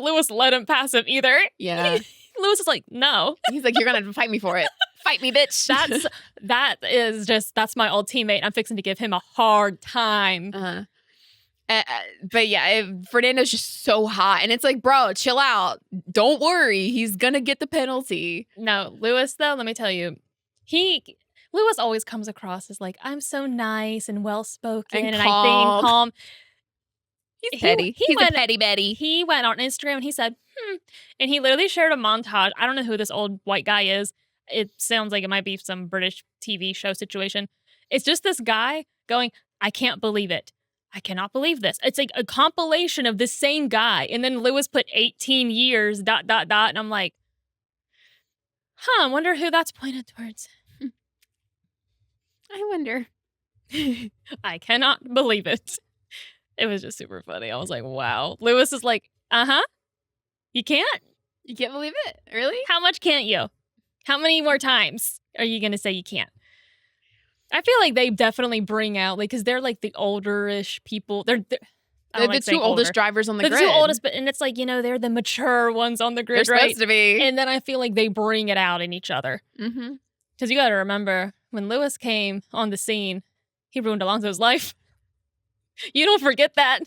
Lewis let him pass him either. Yeah. Lewis is like, no. He's like, you're going to fight me for it. Fight me, bitch. That's my old teammate. I'm fixing to give him a hard time. But yeah, Fernando's just so hot. And it's like, bro, chill out. Don't worry. He's going to get the penalty. No, Lewis, though, let me tell you, Lewis always comes across as like, I'm so nice and well-spoken and I think calm. He's petty. He's a petty Betty. He went on Instagram and he said, and he literally shared a montage. I don't know who this old white guy is. It sounds like it might be some British TV show situation. It's just this guy going, I can't believe it. I cannot believe this. It's like a compilation of this same guy. And then Lewis put 18 years, ... And I'm like, I wonder who that's pointed towards. I wonder. I cannot believe it. It was just super funny. I was like, wow. Lewis is like, you can't? You can't believe it? Really? How much can't you? How many more times are you going to say you can't? I feel like they definitely bring out, like, because they're like the older-ish people. They're the two oldest drivers on the grid. The two oldest, and it's like, they're the mature ones on the grid, they're supposed to be. And then I feel like they bring it out in each other. Mm-hmm. Because you got to remember, when Lewis came on the scene, he ruined Alonso's life. You don't forget that.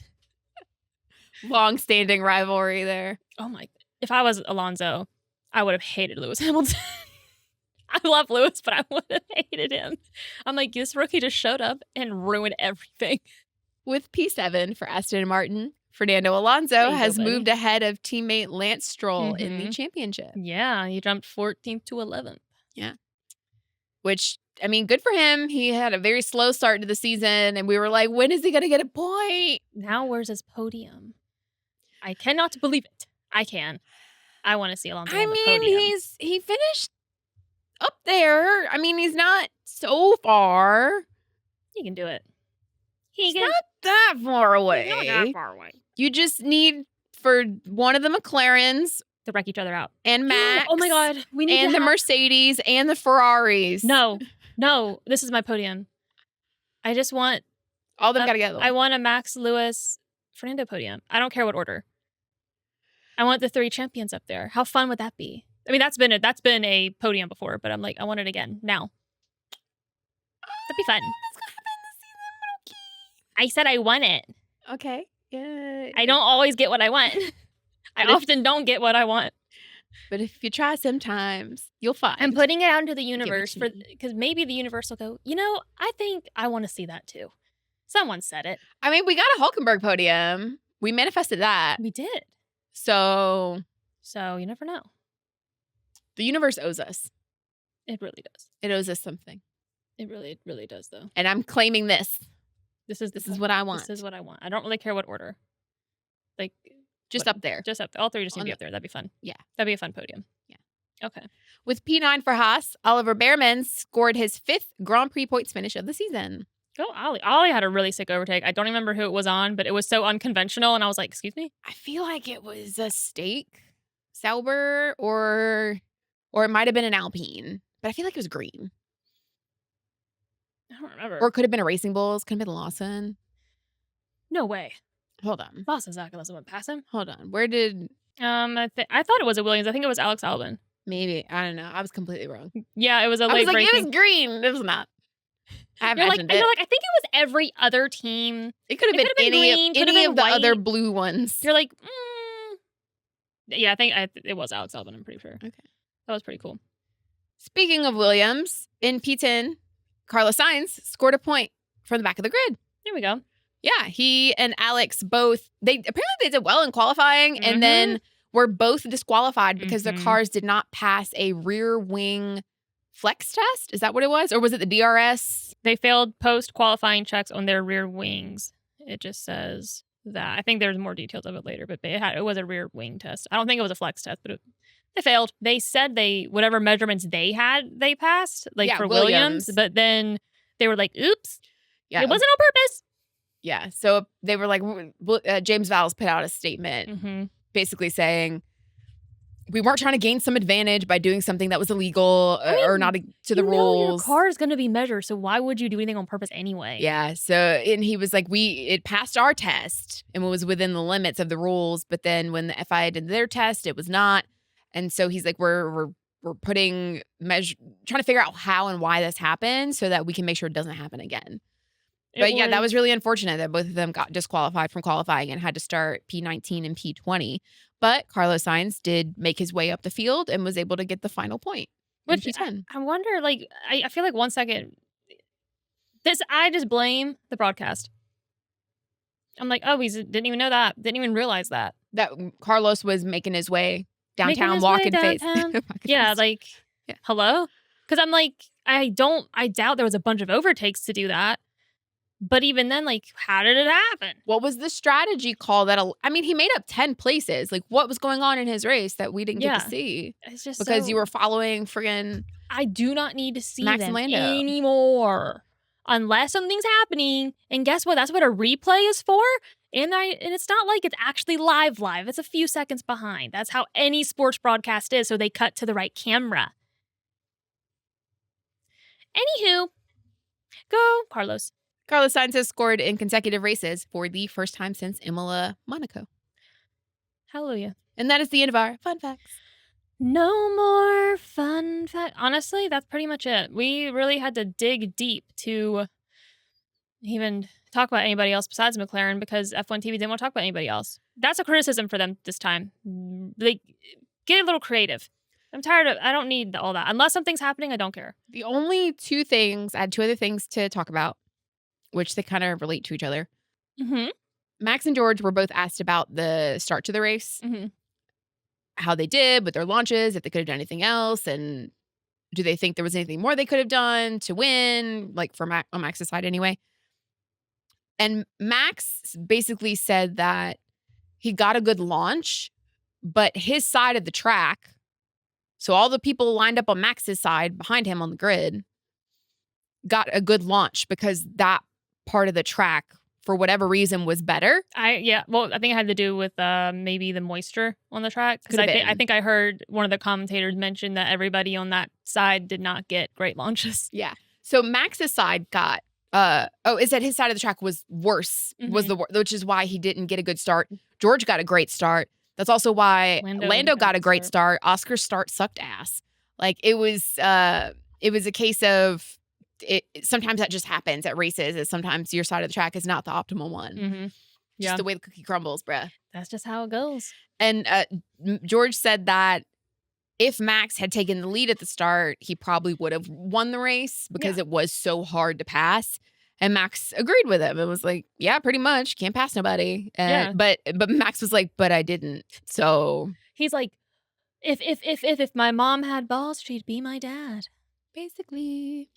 Long-standing rivalry there. Oh my! If I was Alonso, I would have hated Lewis Hamilton. I love Lewis, but I would have hated him. I'm like, this rookie just showed up and ruined everything. With P7 for Aston Martin, Fernando Alonso has moved ahead of teammate Lance Stroll in the championship. Yeah, he jumped 14th to 11th. Yeah. Which, I mean, good for him. He had a very slow start to the season, and we were like, when is he going to get a point? Now, where's his podium? I cannot believe it. I can. I want to see Alonso on the podium. He finished up there. I mean, he's not so far. He can do it. He's not that far away. Not that far away. You just need for one of the McLarens to wreck each other out. And Max. Oh my God. We need the Mercedes and the Ferraris. No. This is my podium. I just want all of them gotta get. I want a Max, Lewis, Fernando podium. I don't care what order. I want the 3 champions up there. How fun would that be? I mean, that's been a podium before, but I'm like, I want it again now. That'd be fun. That's gonna happen this season, I said I want it. Okay. Yeah. I don't always get what I want. I often don't get what I want. But if you try sometimes, you'll find. I'm putting it out into the universe because maybe the universe will go, I think I want to see that too. Someone said it. I mean, we got a Hulkenberg podium. We manifested that. We did. So you never know. The universe owes us. It really does. It owes us something. It really does, though. And I'm claiming this. This is what I want. This is what I want. I don't really care what order. Like, just up there. Just up there. All 3 just need to be up there. That'd be fun. Yeah. That'd be a fun podium. Yeah. Okay. With P9 for Haas, Oliver Behrman scored his 5th Grand Prix points finish of the season. Go Ollie. Ollie had a really sick overtake. I don't remember who it was on, but it was so unconventional. And I was like, excuse me? I feel like it was a Stake, Sauber, or it might have been an Alpine. But I feel like it was green. I don't remember. Or it could have been a Racing Bulls. Could have been a Lawson. No way. Hold on. Lawson's not going to went past him. Hold on. Where did... I thought it was a Williams. I think it was Alex Albon. Maybe. I don't know. I was completely wrong. Yeah, it was a late breaking. It was green. It was not. I imagined it. You're like, I think it was every other team. It could have been any of the other blue ones. You're like, yeah, I think it was Alex Albon. I'm pretty sure. Okay. That was pretty cool. Speaking of Williams, in P10, Carlos Sainz scored a point from the back of the grid. There we go. Yeah, he and Alex both, they did well in qualifying and then were both disqualified because their cars did not pass a rear wing flex test. Is that what it was? Or was it the DRS? They failed post-qualifying checks on their rear wings. It just says that. I think there's more details of it later, but it was a rear wing test. I don't think it was a flex test, but they failed. They said whatever measurements they had, they passed, for Williams. But then they were like, oops. Yeah. It wasn't on purpose. Yeah. So they were like, James Vowles put out a statement basically saying, we weren't trying to gain some advantage by doing something that was illegal or not to the rules. Your car is going to be measured, so why would you do anything on purpose anyway? Yeah. So, and he was like, it passed our test and was within the limits of the rules. But then when the FIA did their test, it was not. And so he's like, we're trying to figure out how and why this happened so that we can make sure it doesn't happen again. But that was really unfortunate that both of them got disqualified from qualifying and had to start P19 and P20. But Carlos Sainz did make his way up the field and was able to get the final point. Which I wonder, like, I feel like 1 second, I just blame the broadcast. I'm like, oh, he didn't even know that. Didn't even realize that. That Carlos was making his way downtown, walking face. Yeah, like, hello? Because I'm like, I doubt there was a bunch of overtakes to do that. But even then, like, how did it happen? What was the strategy call he made up 10 places. Like, what was going on in his race that we didn't get to see? It's just because you were following friggin' I do not need to see Max them and Lando anymore. Unless something's happening. And guess what? That's what a replay is for. And it's not like it's actually live. It's a few seconds behind. That's how any sports broadcast is, so they cut to the right camera. Anywho, go Carlos. Carlos Sainz has scored in consecutive races for the first time since Imola, Monaco. Hallelujah. And that is the end of our fun facts. No more fun facts. Honestly, that's pretty much it. We really had to dig deep to even talk about anybody else besides McLaren because F1 TV didn't want to talk about anybody else. That's a criticism for them this time. Like, get a little creative. I'm tired of, I don't need all that. Unless something's happening, I don't care. The only I had two other things to talk about, which they kind of relate to each other. Mm-hmm. Max and George were both asked about the start to the race, how they did with their launches, if they could have done anything else, and do they think there was anything more they could have done to win, like on Max's side anyway. And Max basically said that he got a good launch, but his side of the track, so all the people lined up on Max's side behind him on the grid, got a good launch because that part of the track, for whatever reason, was better. Well, I think it had to do with maybe the moisture on the track. Because I think I heard one of the commentators mention that everybody on that side did not get great launches. Yeah. So Max's side got, is that his side of the track was worse, which is why he didn't get a good start. George got a great start. That's also why Lando got a great start. Oscar's start sucked ass. Like, it was a case of, sometimes that just happens at races, is sometimes your side of the track is not the optimal one. Just the way the cookie crumbles, bruh. That's just how it goes. And George said that if Max had taken the lead at the start, he probably would have won the race because it was so hard to pass. And Max agreed with him. It was like, yeah, pretty much. Can't pass nobody. But Max was like, but I didn't. So he's like, if my mom had balls, she'd be my dad. Basically.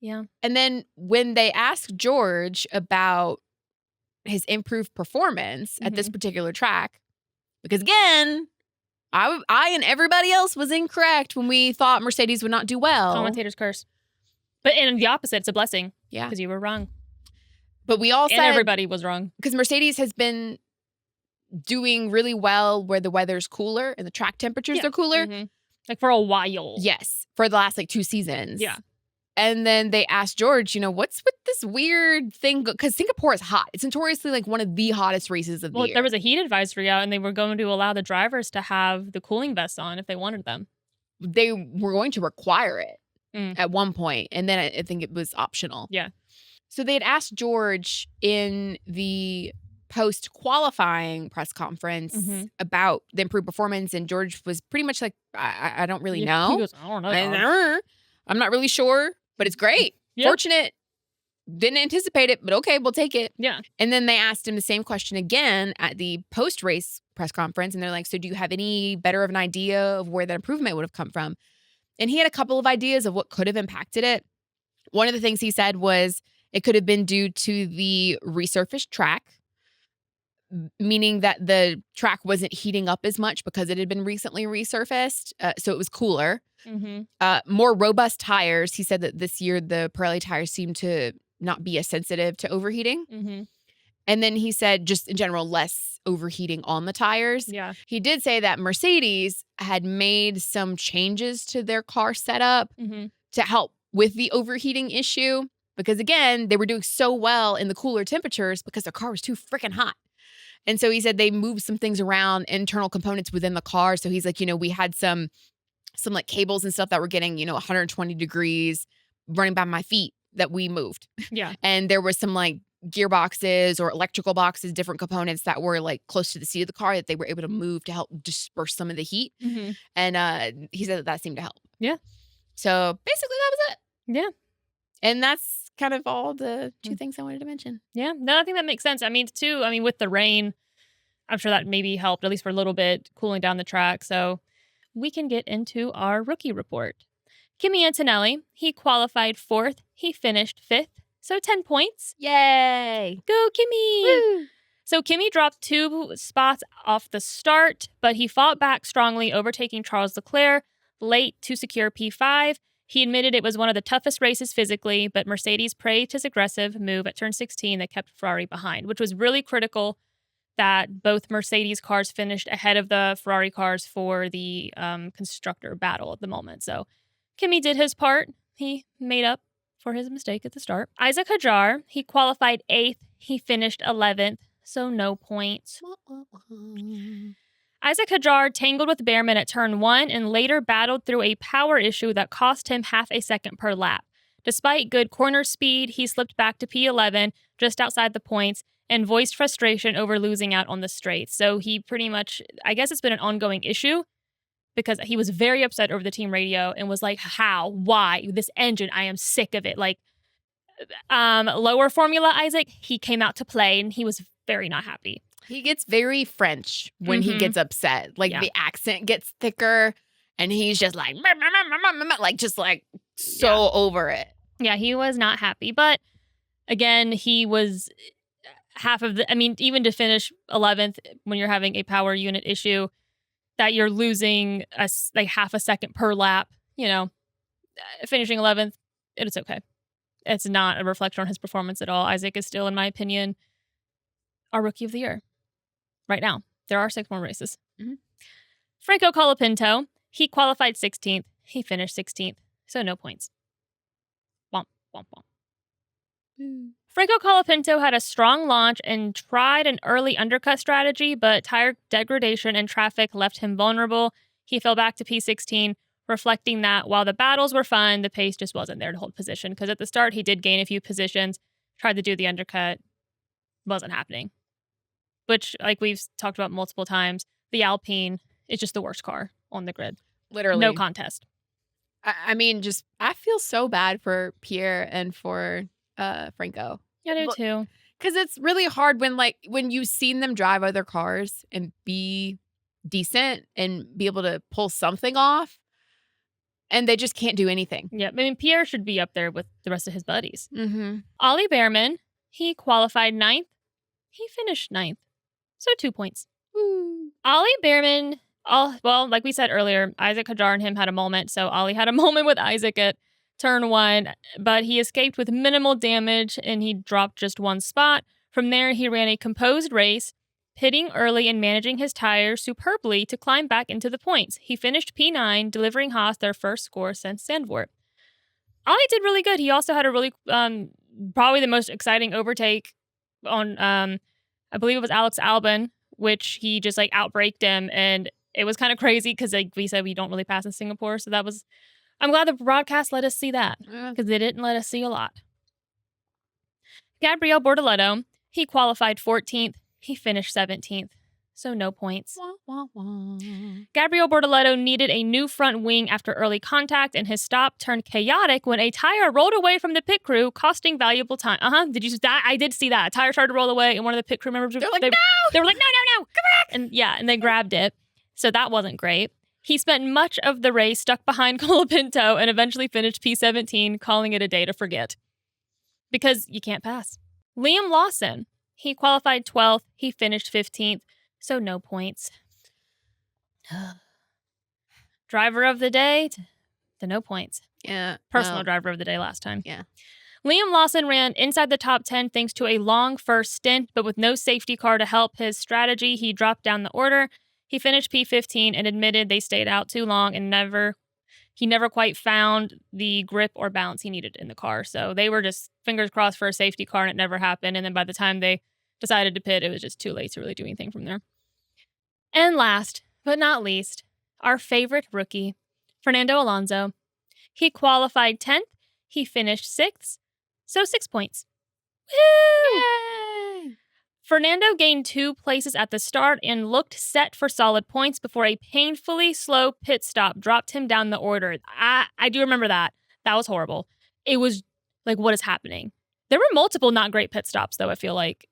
Yeah. And then when they asked George about his improved performance at this particular track, because again, I and everybody else was incorrect when we thought Mercedes would not do well. Commentators curse. But in the opposite, it's a blessing. Yeah. Because you were wrong. But we all said... And everybody was wrong. Because Mercedes has been doing really well where the weather's cooler and the track temperatures are cooler. Like for a while. Yes. For the last 2 seasons. Yeah. And then they asked George, what's with this weird thing? Because Singapore is hot. It's notoriously one of the hottest races of the year. There was a heat advisory out and they were going to allow the drivers to have the cooling vests on if they wanted them. They were going to require it at one point. And then I think it was optional. Yeah. So they had asked George in the post-qualifying press conference about the improved performance. And George was pretty much like, I don't really know. He goes, I don't know. I'm not really sure. But it's great. Yep. Fortunate. Didn't anticipate it, but okay, we'll take it. Yeah. And then they asked him the same question again at the post-race press conference. And they're like, so do you have any better of an idea of where that improvement would have come from? And he had a couple of ideas of what could have impacted it. One of the things he said was it could have been due to the resurfaced track, meaning that the track wasn't heating up as much because it had been recently resurfaced. So it was cooler. More robust tires. He said that this year the Pirelli tires seemed to not be as sensitive to overheating. Mm-hmm. And then he said, just in general, less overheating on the tires. Yeah. He did say that Mercedes had made some changes to their car setup to help with the overheating issue. Because again, they were doing so well in the cooler temperatures because their car was too freaking hot. And so he said they moved some things around, internal components within the car. So he's like, we had some like cables and stuff that were getting, 120 degrees running by my feet that we moved. Yeah. And there was some like gearboxes or electrical boxes, different components that were like close to the seat of the car that they were able to move to help disperse some of the heat. And he said that seemed to help. Yeah. So basically that was it. Yeah. And that's kind of all the two things I wanted to mention. Yeah. No, I think that makes sense. I mean, too, with the rain, I'm sure that maybe helped, at least for a little bit, cooling down the track. So we can get into our rookie report. Kimi Antonelli, he qualified 4th. He finished 5th. So 10 points. Yay. Go, Kimi. Woo. So Kimi dropped 2 spots off the start, but he fought back strongly, overtaking Charles Leclerc late to secure P5. He admitted it was one of the toughest races physically, but Mercedes praised his aggressive move at turn 16 that kept Ferrari behind, which was really critical that both Mercedes cars finished ahead of the Ferrari cars for the constructor battle at the moment. So Kimi did his part. He made up for his mistake at the start. Isaac Hadjar, he qualified 8th. He finished 11th, so no points. Isaac Hadjar tangled with Behrman at turn 1 and later battled through a power issue that cost him half a second per lap. Despite good corner speed, he slipped back to P11, just outside the points, and voiced frustration over losing out on the straight. So he pretty much, I guess it's been an ongoing issue because he was very upset over the team radio and was like, how? Why? This engine, I am sick of it. Like, lower formula Isaac, he came out to play and he was very not happy. He gets very French when he gets upset. Like the accent gets thicker and he's just like, so over it. Yeah, he was not happy. But again, he was half of the, even to finish 11th when you're having a power unit issue, that you're losing half a second per lap, finishing 11th, it's okay. It's not a reflection on his performance at all. Isaac is still, in my opinion, our rookie of the year. Right now. There are 6 more races. Franco Colapinto, he qualified 16th. He finished 16th. So no points. Womp, womp, womp. Franco Colapinto had a strong launch and tried an early undercut strategy, but tire degradation and traffic left him vulnerable. He fell back to P16, reflecting that while the battles were fun, the pace just wasn't there to hold position. Because at the start, he did gain a few positions, tried to do the undercut, wasn't happening. Which, like we've talked about multiple times, the Alpine is just the worst car on the grid. Literally. No contest. I feel so bad for Pierre and for Franco. Yeah, I do too. Because it's really hard when you've seen them drive other cars and be decent and be able to pull something off, and they just can't do anything. Yeah, Pierre should be up there with the rest of his buddies. Ollie Behrman, he qualified 9th. He finished 9th. So 2 points. Woo. Ollie Behrman, like we said earlier, Isaac Hadjar and him had a moment. So Ollie had a moment with Isaac at turn 1, but he escaped with minimal damage and he dropped just 1 spot. From there, he ran a composed race, pitting early and managing his tires superbly to climb back into the points. He finished P9, delivering Haas their first score since Zandvoort. Ollie did really good. He also had a really, probably the most exciting overtake on, I believe it was Alex Albon, which he just outbraked him. And it was kind of crazy because we said we don't really pass in Singapore. So I'm glad the broadcast let us see that because they didn't let us see a lot. Gabriel Bortoleto, he qualified 14th. He finished 17th. So no points. Wah, wah, wah. Gabriel Bortoleto needed a new front wing after early contact, and his stop turned chaotic when a tire rolled away from the pit crew, costing valuable time. Did you see that? I did see that. A tire started to roll away, and one of the pit crew members no! They were like, no, come back! And they grabbed it. So that wasn't great. He spent much of the race stuck behind Colapinto and eventually finished P17, calling it a day to forget. Because you can't pass. Liam Lawson, he qualified 12th. He finished 15th. So no points. Driver of the day to no points. Yeah. Personal driver of the day last time. Yeah. Liam Lawson ran inside the top 10 thanks to a long first stint, but with no safety car to help his strategy, he dropped down the order. He finished P15 and admitted they stayed out too long and he never quite found the grip or balance he needed in the car. So they were just fingers crossed for a safety car, and it never happened. And then by the time they decided to pit, it was just too late to really do anything from there. And last but not least, our favorite rookie, Fernando Alonso. He qualified 10th. He finished 6th. So 6 points. Woo! Yay! Fernando gained 2 places at the start and looked set for solid points before a painfully slow pit stop dropped him down the order. I do remember that. That was horrible. It was like, what is happening? There were multiple not great pit stops, though, I feel like.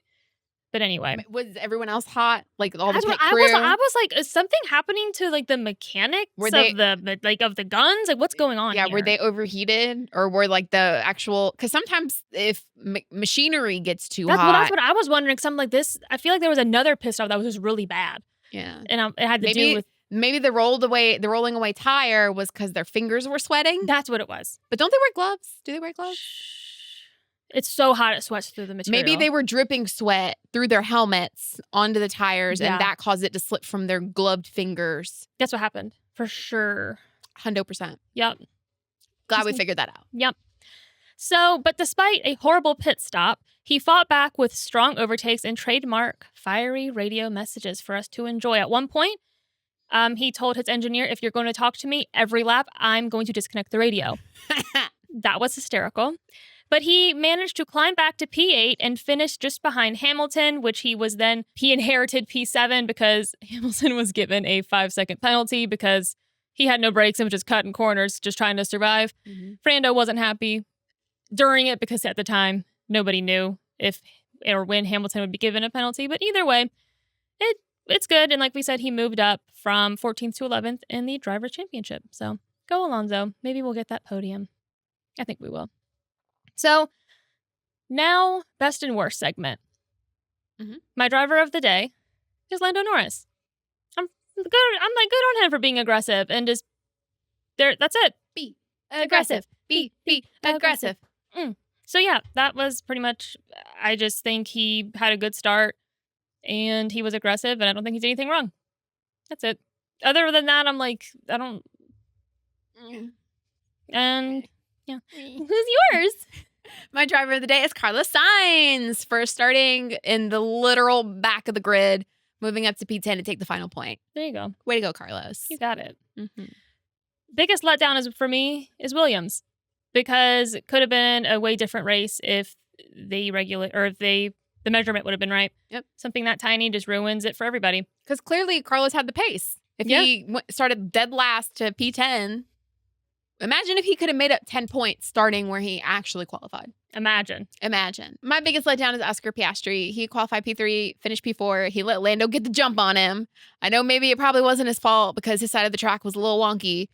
But anyway. Was everyone else hot? Like all the pit I crew? was like, is something happening to like the mechanics of the guns? Like, what's going on here? Were they overheated, or were like the actual? Because sometimes if machinery gets too hot, that's what I was wondering. Because I'm like this. I feel like there was another pit stop that was just really bad. Yeah, and it had to do with maybe the rolling away tire was because their fingers were sweating. That's what it was. But don't they wear gloves? Do they wear gloves? It's so hot it sweats through the material. Maybe they were dripping sweat through their helmets onto the tires, and that caused it to slip from their gloved fingers. That's what happened. For sure. 100%. Yep. Glad we figured that out. Yep. So, but despite a horrible pit stop, he fought back with strong overtakes and trademark fiery radio messages for us to enjoy. At one point, he told his engineer, if you're going to talk to me every lap, I'm going to disconnect the radio. That was hysterical. But he managed to climb back to P8 and finish just behind Hamilton, which he inherited P7 because Hamilton was given a 5-second penalty because he had no brakes and was just cutting corners, just trying to survive. Mm-hmm. Fernando wasn't happy during it because at the time, nobody knew if or when Hamilton would be given a penalty. But either way, it's good. And like we said, he moved up from 14th to 11th in the Drivers' Championship. So go Alonso. Maybe we'll get that podium. I think we will. So now, best and worst segment. Mm-hmm. My driver of the day is Lando Norris. I'm good on him for being aggressive and just there. That's it. Be aggressive. Be aggressive. So yeah, that was pretty much. I just think he had a good start and he was aggressive, and I don't think he did anything wrong. That's it. Other than that, I'm like, I don't. And yeah, who's yours? My driver of the day is Carlos Sainz for starting in the literal back of the grid, moving up to P10 to take the final point. There you go. Way to go, Carlos. You got it. Mm-hmm. Biggest letdown for me is Williams, because it could have been a way different race if the measurement would have been right. Yep. Something that tiny just ruins it for everybody. Because clearly Carlos had the pace. If he started dead last to P10, imagine if he could have made up 10 points starting where he actually qualified. Imagine. My biggest letdown is Oscar Piastri. He qualified P3, finished P4. He let Lando get the jump on him. I know maybe it probably wasn't his fault because his side of the track was a little wonky,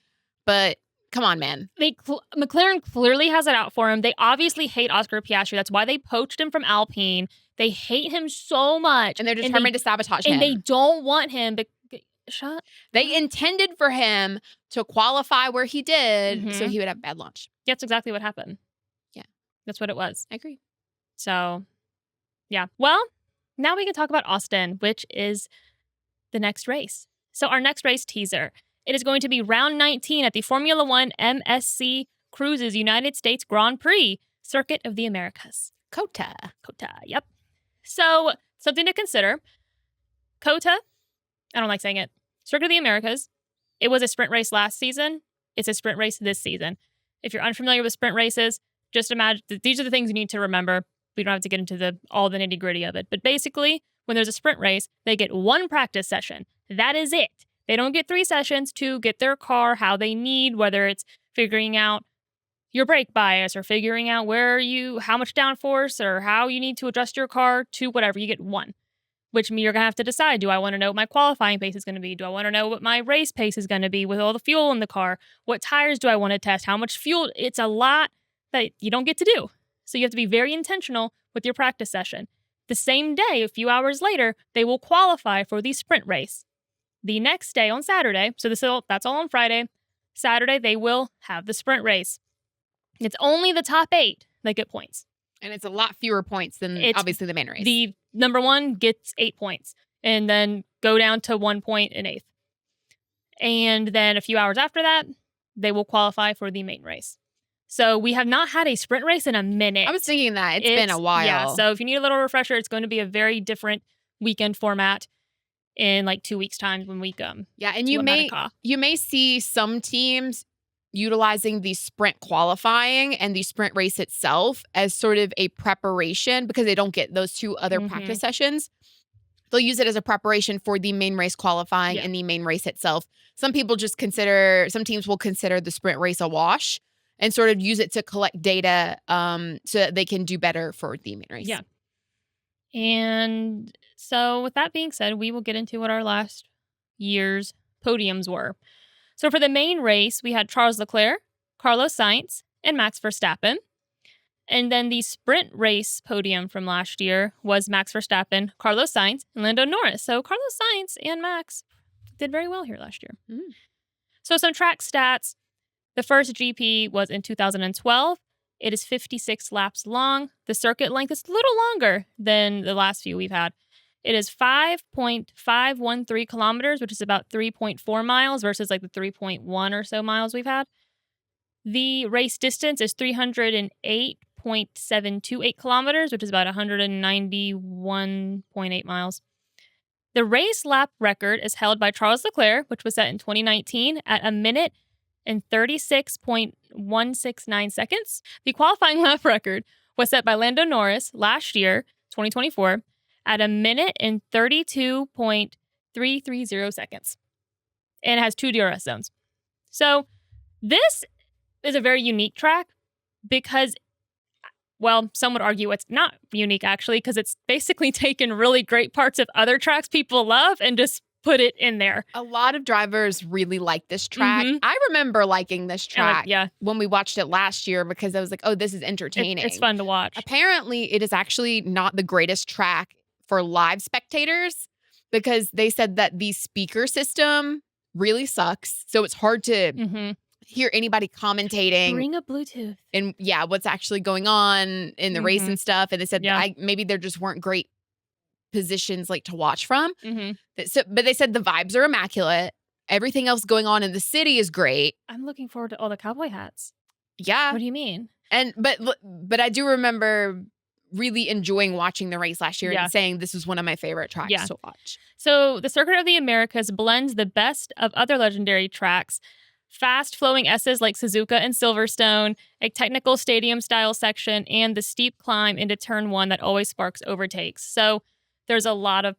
but come on, man. McLaren clearly has it out for him. They obviously hate Oscar Piastri. That's why they poached him from Alpine. They hate him so much. And they're determined to sabotage him. And they don't want him. They intended for him to qualify where he did, so he would have a bad launch. That's exactly what happened. Yeah. That's what it was. I agree. So, yeah. Well, now we can talk about Austin, which is the next race. So our next race teaser. It is going to be round 19 at the Formula One MSC Cruises United States Grand Prix Circuit of the Americas. COTA, yep. So, something to consider. COTA, I don't like saying it. Circuit of the Americas. It was a sprint race last season. It's a sprint race this season. If you're unfamiliar with sprint races, just imagine these are the things you need to remember. We don't have to get into all the nitty gritty of it. But basically, when there's a sprint race, they get one practice session. That is it. They don't get 3 sessions to get their car how they need, whether it's figuring out your brake bias or figuring out how much downforce or how you need to adjust your car to whatever. You get one. Which means you're going to have to decide, do I want to know what my qualifying pace is going to be? Do I want to know what my race pace is going to be with all the fuel in the car? What tires do I want to test? How much fuel? It's a lot that you don't get to do. So you have to be very intentional with your practice session. The same day, a few hours later, they will qualify for the sprint race. The next day on Saturday, so that's all on Friday, Saturday they will have the sprint race. It's only the top 8 they get points. And it's a lot fewer points than It's obviously the main race. The number one gets 8 points and then go down to 1 point in 8th. And then a few hours after that, they will qualify for the main race. So we have not had a sprint race in a minute. I was thinking that. It's been a while. Yeah, so if you need a little refresher, it's going to be a very different weekend format in like 2 weeks' time when we come. Yeah, and you may see some teams utilizing the sprint qualifying and the sprint race itself as sort of a preparation because they don't get those 2 other practice sessions. They'll use it as a preparation for the main race qualifying and the main race itself. Some teams will consider the sprint race a wash and sort of use it to collect data so that they can do better for the main race. Yeah. And so with that being said, we will get into what our last year's podiums were. So for the main race, we had Charles Leclerc, Carlos Sainz, and Max Verstappen. And then the sprint race podium from last year was Max Verstappen, Carlos Sainz, and Lando Norris. So Carlos Sainz and Max did very well here last year. So some track stats. The first GP was in 2012. It is 56 laps long. The circuit length is a little longer than the last few we've had. It is 5.513 kilometers, which is about 3.4 miles versus like the 3.1 or so miles we've had. The race distance is 308.728 kilometers, which is about 191.8 miles. The race lap record is held by Charles Leclerc, which was set in 2019 at 1 minute and 36.169 seconds. The qualifying lap record was set by Lando Norris last year, 2024, at 1 minute and 32.330 seconds. And it has 2 DRS zones. So this is a very unique track because, well, some would argue it's not unique actually because it's basically taken really great parts of other tracks people love and just put it in there. A lot of drivers really like this track. I remember liking this track when we watched it last year because I was like, oh, this is entertaining. It's fun to watch. Apparently, it is actually not the greatest track for live spectators because they said that the speaker system really sucks. So it's hard to hear anybody commentating. Bring up Bluetooth. And what's actually going on in the race and stuff. And they said maybe there just weren't great positions like to watch from. But they said the vibes are immaculate. Everything else going on in the city is great. I'm looking forward to all the cowboy hats. Yeah. What do you mean? And but I do remember really enjoying watching the race last year and saying this was one of my favorite tracks to watch. So the Circuit of the Americas blends the best of other legendary tracks, fast flowing S's like Suzuka and Silverstone, a technical stadium style section, and the steep climb into turn 1 that always sparks overtakes. So there's a lot of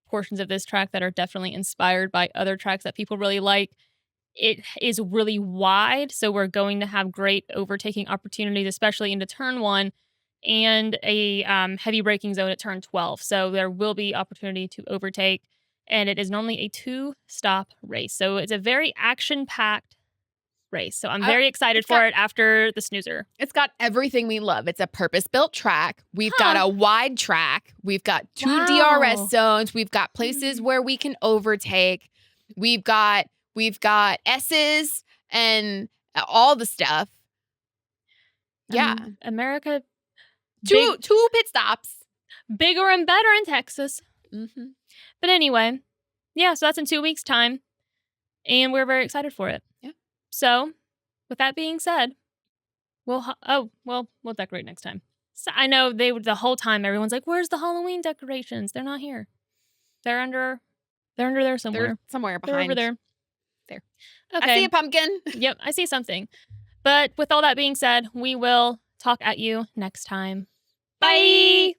portions of this track that are definitely inspired by other tracks that people really like. It is really wide, so we're going to have great overtaking opportunities, especially into turn 1, and a heavy braking zone at turn 12. So there will be opportunity to overtake, and it is normally a 2-stop race. So it's a very action-packed race. So I'm very excited for it after the snoozer. It's got everything we love. It's a purpose-built track. We've got a wide track. We've got 2 DRS zones. We've got places where we can overtake. We've got S's and all the stuff. Yeah. America. Two pit stops. Bigger and better in Texas. But anyway, so that's in 2 weeks' time. And we're very excited for it. Yeah. So, with that being said, we'll decorate next time. So I know the whole time everyone's like, "Where's the Halloween decorations?" They're not here. They're under there somewhere. They're somewhere behind. They're over there. There. Okay. I see a pumpkin. Yep, I see something. But with all that being said, we will talk at you next time. Bye.